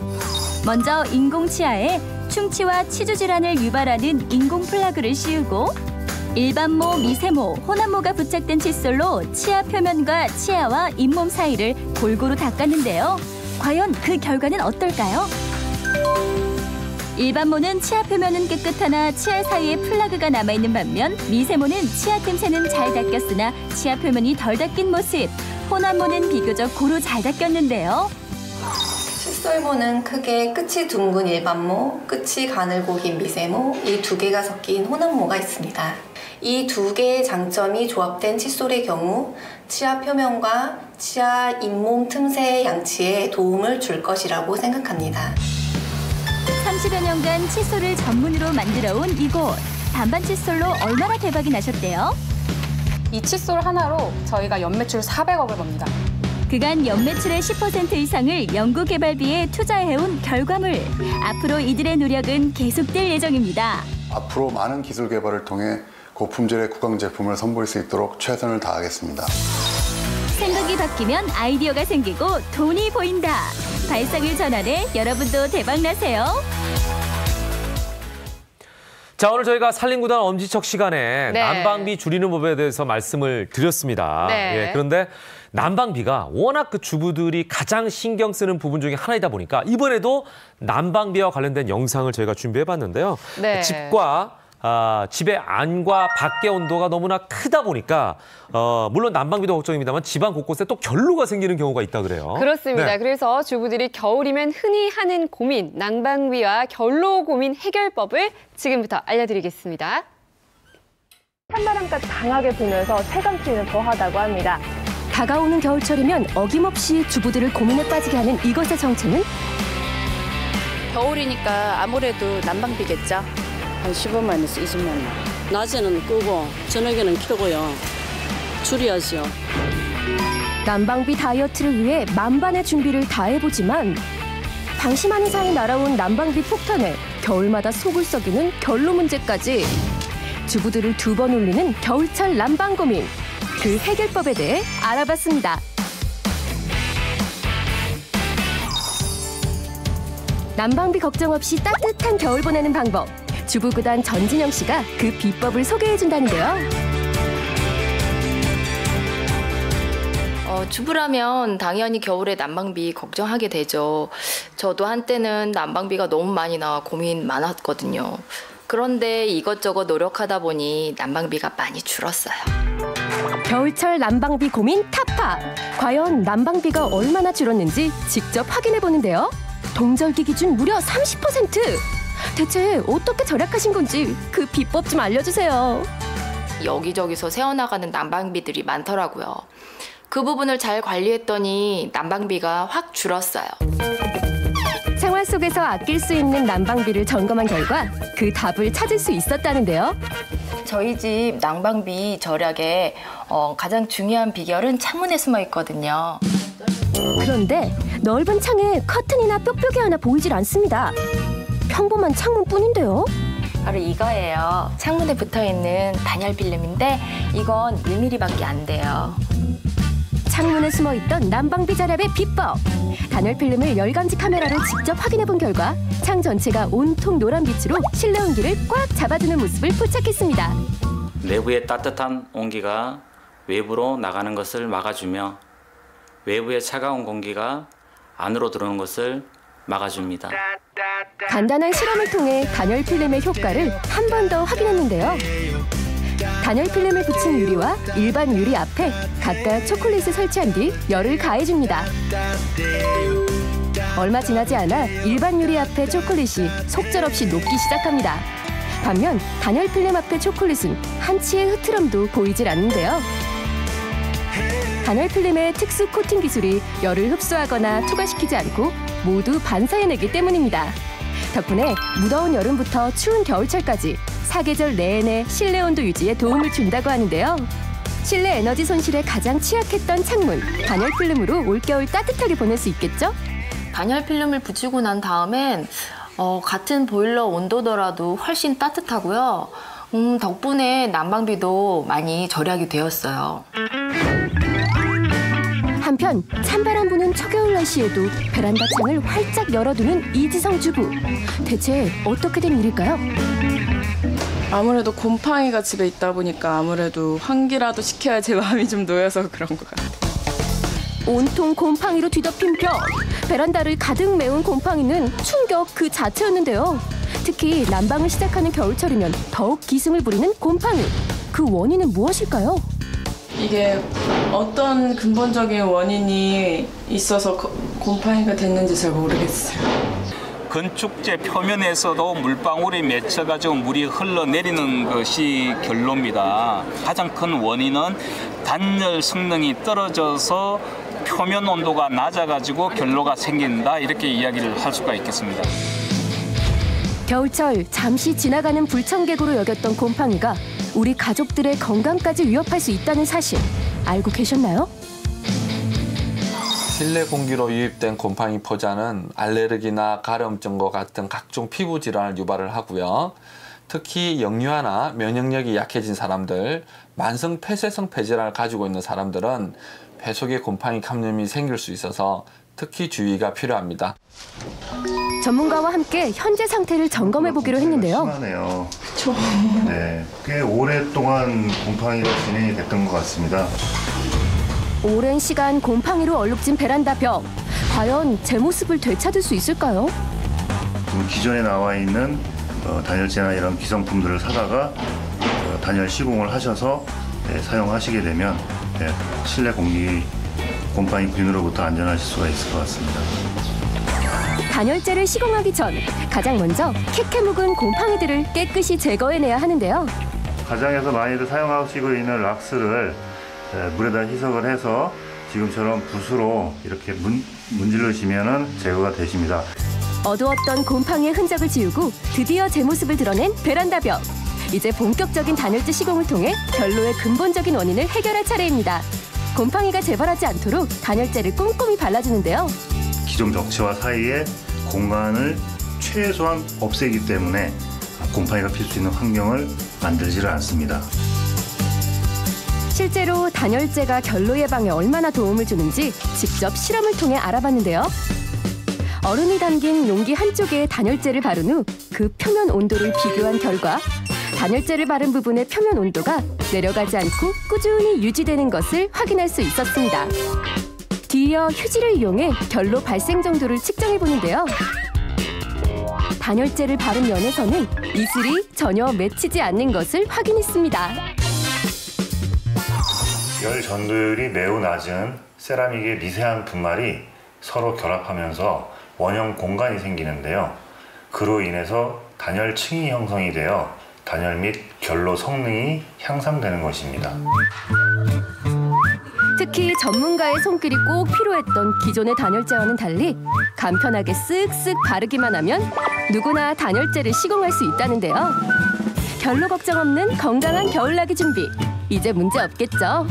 먼저 인공 치아에 충치와 치주 질환을 유발하는 인공 플라그를 씌우고 일반모, 미세모, 혼합모가 부착된 칫솔로 치아 표면과 치아와 잇몸 사이를 골고루 닦았는데요. 과연 그 결과는 어떨까요? 일반모는 치아 표면은 깨끗하나 치아 사이에 플라그가 남아있는 반면 미세모는 치아 틈새는 잘 닦였으나 치아 표면이 덜 닦인 모습. 혼합모는 비교적 고루 잘 닦였는데요. 칫솔모는 크게 끝이 둥근 일반모, 끝이 가늘고 긴 미세모, 이 두 개가 섞인 혼합모가 있습니다. 이 두 개의 장점이 조합된 칫솔의 경우 치아 표면과 치아 잇몸 틈새의 양치에 도움을 줄 것이라고 생각합니다. 30여 년간 칫솔을 전문으로 만들어온 이곳. 반반 칫솔로 얼마나 대박이 나셨대요? 이 칫솔 하나로 저희가 연매출 400억을 법니다. 그간 연매출의 10% 이상을 연구개발비에 투자해온 결과물. 앞으로 이들의 노력은 계속될 예정입니다. 앞으로 많은 기술 개발을 통해 고품질의 구강 제품을 선보일 수 있도록 최선을 다하겠습니다. 생각이 바뀌면 아이디어가 생기고 돈이 보인다. 발상을 전환해 여러분도 대박나세요. 자, 오늘 저희가 산림구단 엄지척 시간에 네. 난방비 줄이는 법에 대해서 말씀을 드렸습니다. 네. 예, 그런데 난방비가 워낙 그 주부들이 가장 신경 쓰는 부분 중에 하나이다 보니까 이번에도 난방비와 관련된 영상을 저희가 준비해봤는데요. 네. 집의 안과 밖의 온도가 너무나 크다 보니까 물론 난방비도 걱정입니다만 집안 곳곳에 또 결로가 생기는 경우가 있다 그래요. 그렇습니다. 네. 그래서 주부들이 겨울이면 흔히 하는 고민, 난방비와 결로 고민 해결법을 지금부터 알려드리겠습니다. 찬바람까지 강하게 불면서 체감추위는 더하다고 합니다. 다가오는 겨울철이면 어김없이 주부들을 고민에 빠지게 하는 이것의 정체는? 겨울이니까 아무래도 난방비겠죠. 한 15만에서 20만 원. 낮에는 끄고 저녁에는 켜고요. 줄여야죠. 난방비 다이어트를 위해 만반의 준비를 다 해보지만 방심하는 사이 날아온 난방비 폭탄에 겨울마다 속을 썩이는 결로 문제까지 주부들을 2번 울리는 겨울철 난방 고민. 그 해결법에 대해 알아봤습니다. 난방비 걱정 없이 따뜻한 겨울 보내는 방법. 주부구단 전진영 씨가 그 비법을 소개해준다는데요. 주부라면 당연히 겨울에 난방비 걱정하게 되죠. 저도 한때는 난방비가 너무 많이 나와 고민 많았거든요. 그런데 이것저것 노력하다 보니 난방비가 많이 줄었어요. 겨울철 난방비 고민 타파. 과연 난방비가 얼마나 줄었는지 직접 확인해 보는데요. 동절기 기준 무려 30%. 대체 어떻게 절약하신 건지 그 비법 좀 알려주세요. 여기저기서 새어나가는 난방비들이 많더라고요. 그 부분을 잘 관리했더니 난방비가 확 줄었어요. 생활 속에서 아낄 수 있는 난방비를 점검한 결과 그 답을 찾을 수 있었다는데요. 저희 집 난방비 절약의 가장 중요한 비결은 창문에 숨어 있거든요. 그런데 넓은 창에 커튼이나 뾱뾱이 하나 보이질 않습니다. 평범한 창문뿐인데요. 바로 이거예요. 창문에 붙어있는 단열 필름인데 이건 1mm밖에 안 돼요. 창문에 숨어있던 난방비 절약의 비법. 단열 필름을 열감지 카메라로 직접 확인해본 결과 창 전체가 온통 노란빛으로 실내 온기를 꽉 잡아주는 모습을 포착했습니다. 내부의 따뜻한 온기가 외부로 나가는 것을 막아주며 외부의 차가운 공기가 안으로 들어오는 것을 막아줍니다. 간단한 실험을 통해 단열 필름의 효과를 한 번 더 확인했는데요. 단열 필름을 붙인 유리와 일반 유리 앞에 각각 초콜릿을 설치한 뒤 열을 가해줍니다. 얼마 지나지 않아 일반 유리 앞에 초콜릿이 속절없이 녹기 시작합니다. 반면 단열 필름 앞의 초콜릿은 한치의 흐트럼도 보이질 않는데요. 단열 필름의 특수 코팅 기술이 열을 흡수하거나 투과시키지 않고 모두 반사해내기 때문입니다. 덕분에 무더운 여름부터 추운 겨울철까지 사계절 내내 실내 온도 유지에 도움을 준다고 하는데요. 실내 에너지 손실에 가장 취약했던 창문, 단열 필름으로 올겨울 따뜻하게 보낼 수 있겠죠? 단열 필름을 붙이고 난 다음엔 같은 보일러 온도더라도 훨씬 따뜻하고요. 덕분에 난방비도 많이 절약이 되었어요. 한편 찬바람 부는 초겨울 날씨에도 베란다 창을 활짝 열어두는 이지성 주부. 대체 어떻게 된 일일까요? 아무래도 곰팡이가 집에 있다 보니까 아무래도 환기라도 시켜야 제 마음이 좀 놓여서 그런 것 같아요. 온통 곰팡이로 뒤덮인 벽. 베란다를 가득 메운 곰팡이는 충격 그 자체였는데요. 특히 난방을 시작하는 겨울철이면 더욱 기승을 부리는 곰팡이. 그 원인은 무엇일까요? 이게 어떤 근본적인 원인이 있어서 곰팡이가 됐는지 잘 모르겠어요. 건축재 표면에서도 물방울이 맺혀가지고 물이 흘러내리는 것이 결로입니다. 가장 큰 원인은 단열 성능이 떨어져서 표면 온도가 낮아가지고 결로가 생긴다, 이렇게 이야기를 할 수가 있겠습니다. 겨울철 잠시 지나가는 불청객으로 여겼던 곰팡이가 우리 가족들의 건강까지 위협할 수 있다는 사실 알고 계셨나요? 실내 공기로 유입된 곰팡이 포자는 알레르기나 가려움증과 같은 각종 피부 질환을 유발을 하고요. 특히 역류하나 면역력이 약해진 사람들, 만성 폐쇄성 폐질환을 가지고 있는 사람들은 배 속에 곰팡이 감염이 생길 수 있어서 특히 주의가 필요합니다. 전문가와 함께 현재 상태를 점검해 보기로 했는데요. 심하네요. 그렇죠. 네, 꽤 오랫동안 곰팡이가 진행이 됐던 것 같습니다. 오랜 시간 곰팡이로 얼룩진 베란다 벽. 과연 제 모습을 되찾을 수 있을까요? 기존에 나와 있는 단열재나 이런 기성품들을 사다가 단열 시공을 하셔서 사용하시게 되면 실내 공기 곰팡이 균으로부터 안전하실 수가 있을 것 같습니다. 단열재를 시공하기 전 가장 먼저 캑해 묵은 곰팡이들을 깨끗이 제거해내야 하는데요. 가정에서 많이들 사용하시고 있는 락스를 물에다 희석을 해서 지금처럼 붓으로 이렇게 문질러주시면 제거가 되십니다. 어두웠던 곰팡이의 흔적을 지우고 드디어 제 모습을 드러낸 베란다 벽. 이제 본격적인 단열재 시공을 통해 결로의 근본적인 원인을 해결할 차례입니다. 곰팡이가 재발하지 않도록 단열재를 꼼꼼히 발라주는데요. 기존 벽체와 사이에 공간을 최소한 없애기 때문에 곰팡이가 필 수 있는 환경을 만들지를 않습니다. 실제로 단열재가 결로 예방에 얼마나 도움을 주는지 직접 실험을 통해 알아봤는데요. 얼음이 담긴 용기 한쪽에 단열재를 바른 후 그 표면 온도를 비교한 결과 단열재를 바른 부분의 표면 온도가 내려가지 않고 꾸준히 유지되는 것을 확인할 수 있었습니다. 뒤이어 휴지를 이용해 결로 발생 정도를 측정해 보는데요. 단열재를 바른 면에서는 이슬이 전혀 맺히지 않는 것을 확인했습니다. 열 전도율이 매우 낮은 세라믹의 미세한 분말이 서로 결합하면서 원형 공간이 생기는데요. 그로 인해서 단열층이 형성이 되어 단열 및 결로 성능이 향상되는 것입니다. 특히 전문가의 손길이 꼭 필요했던 기존의 단열재와는 달리 간편하게 쓱쓱 바르기만 하면 누구나 단열재를 시공할 수 있다는데요. 결로 걱정 없는 건강한 겨울나기 준비, 이제 문제 없겠죠?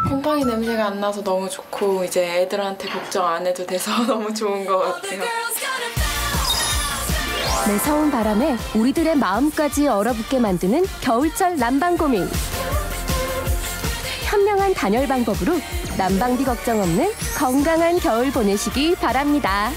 곰팡이 냄새가 안 나서 너무 좋고 이제 애들한테 걱정 안 해도 돼서 너무 좋은 것 같아요. 매서운 바람에 우리들의 마음까지 얼어붙게 만드는 겨울철 난방 고민. 현명한 단열 방법으로 난방비 걱정 없는 건강한 겨울 보내시기 바랍니다.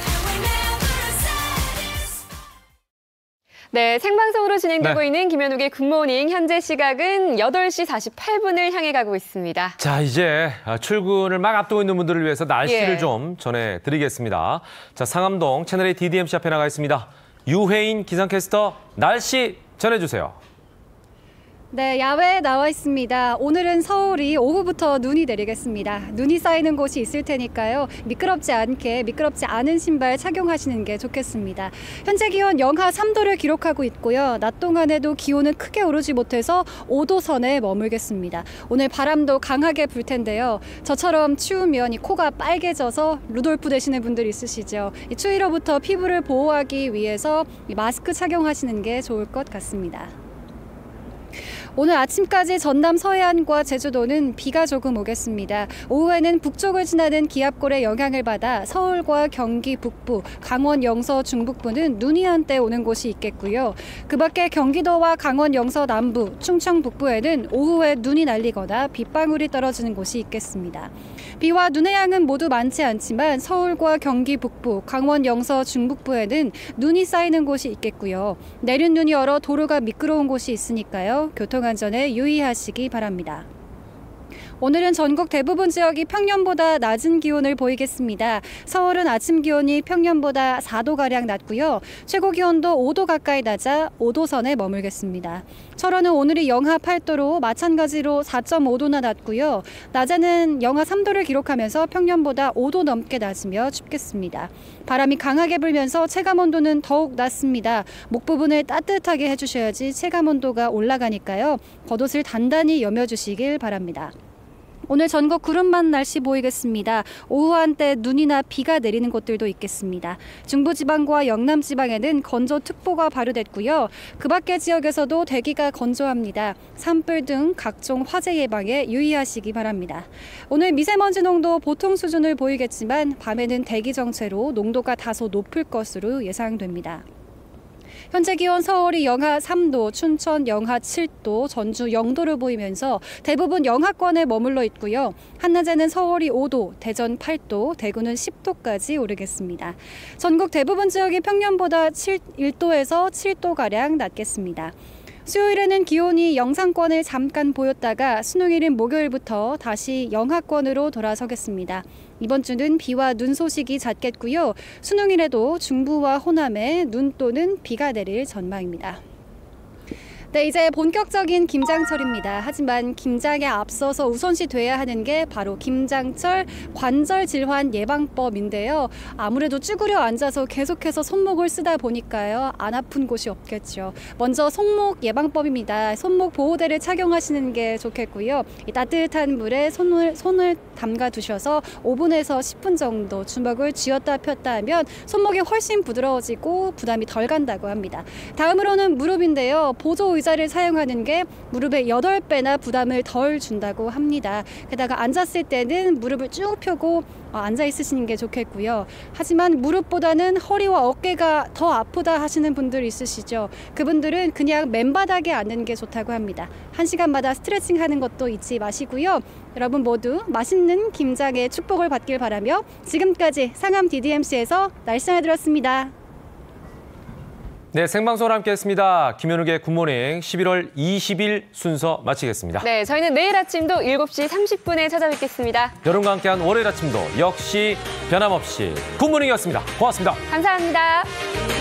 네, 생방송으로 진행되고 네. 있는 김현욱의 굿모닝. 현재 시각은 8시 48분을 향해 가고 있습니다. 자, 이제 출근을 막 앞두고 있는 분들을 위해서 날씨를 예. 좀 전해드리겠습니다. 자, 상암동 채널A DDMC 앞에 나가 있습니다. 유혜인 기상캐스터, 날씨 전해주세요. 네, 야외에 나와 있습니다. 오늘은 서울이 오후부터 눈이 내리겠습니다. 눈이 쌓이는 곳이 있을 테니까요. 미끄럽지 않은 신발 착용하시는 게 좋겠습니다. 현재 기온 영하 3도를 기록하고 있고요. 낮 동안에도 기온은 크게 오르지 못해서 5도 선에 머물겠습니다. 오늘 바람도 강하게 불 텐데요. 저처럼 추우면 이 코가 빨개져서 루돌프 되시는 분들 있으시죠. 이 추위로부터 피부를 보호하기 위해서 이 마스크 착용하시는 게 좋을 것 같습니다. 오늘 아침까지 전남 서해안과 제주도는 비가 조금 오겠습니다. 오후에는 북쪽을 지나는 기압골의 영향을 받아 서울과 경기 북부, 강원 영서 중북부는 눈이 한때 오는 곳이 있겠고요. 그 밖에 경기도와 강원 영서 남부, 충청 북부에는 오후에 눈이 날리거나 빗방울이 떨어지는 곳이 있겠습니다. 비와 눈의 양은 모두 많지 않지만 서울과 경기 북부, 강원 영서 중북부에는 눈이 쌓이는 곳이 있겠고요. 내린 눈이 얼어 도로가 미끄러운 곳이 있으니까요. 교통안전에 유의하시기 바랍니다. 오늘은 전국 대부분 지역이 평년보다 낮은 기온을 보이겠습니다. 서울은 아침 기온이 평년보다 4도가량 낮고요. 최고 기온도 5도 가까이 낮아 5도 선에 머물겠습니다. 철원은 오늘이 영하 8도로 마찬가지로 4.5도나 낮고요. 낮에는 영하 3도를 기록하면서 평년보다 5도 넘게 낮으며 춥겠습니다. 바람이 강하게 불면서 체감온도는 더욱 낮습니다. 목 부분을 따뜻하게 해주셔야지 체감온도가 올라가니까요. 겉옷을 단단히 여며주시길 바랍니다. 오늘 전국 구름만 날씨 보이겠습니다. 오후 한때 눈이나 비가 내리는 곳들도 있겠습니다. 중부지방과 영남지방에는 건조특보가 발효됐고요. 그 밖의 지역에서도 대기가 건조합니다. 산불 등 각종 화재 예방에 유의하시기 바랍니다. 오늘 미세먼지 농도 보통 수준을 보이겠지만 밤에는 대기 정체로 농도가 다소 높을 것으로 예상됩니다. 현재 기온 서울이 영하 3도, 춘천 영하 7도, 전주 0도를 보이면서 대부분 영하권에 머물러 있고요. 한낮에는 서울이 5도, 대전 8도, 대구는 10도까지 오르겠습니다. 전국 대부분 지역이 평년보다 1도에서 7도가량 낮겠습니다. 수요일에는 기온이 영상권을 잠깐 보였다가 수능일인 목요일부터 다시 영하권으로 돌아서겠습니다. 이번 주는 비와 눈 소식이 잦겠고요. 수능일에도 중부와 호남에 눈 또는 비가 내릴 전망입니다. 네, 이제 본격적인 김장철입니다. 하지만 김장에 앞서서 우선시 돼야 하는 게 바로 김장철 관절 질환 예방법인데요. 아무래도 쭈그려 앉아서 계속해서 손목을 쓰다 보니까요. 안 아픈 곳이 없겠죠. 먼저 손목 예방법입니다. 손목 보호대를 착용하시는 게 좋겠고요. 이 따뜻한 물에 손을 담가 두셔서 5분에서 10분 정도 주먹을 쥐었다 폈다 하면 손목이 훨씬 부드러워지고 부담이 덜 간다고 합니다. 다음으로는 무릎인데요. 보조 의자를 사용하는 게 무릎의 8배나 부담을 덜 준다고 합니다. 게다가 앉았을 때는 무릎을 쭉 펴고 앉아 있으시는 게 좋겠고요. 하지만 무릎보다는 허리와 어깨가 더 아프다 하시는 분들 있으시죠. 그분들은 그냥 맨바닥에 앉는 게 좋다고 합니다. 1시간마다 스트레칭 하는 것도 잊지 마시고요. 여러분 모두 맛있는 김장의 축복을 받길 바라며 지금까지 상암 DDMC에서 날씨 전해드렸습니다. 네, 생방송을 함께했습니다. 김현욱의 굿모닝 11월 20일 순서 마치겠습니다. 네, 저희는 내일 아침도 7시 30분에 찾아뵙겠습니다. 여러분과 함께한 월요일 아침도 역시 변함없이 굿모닝이었습니다. 고맙습니다. 감사합니다.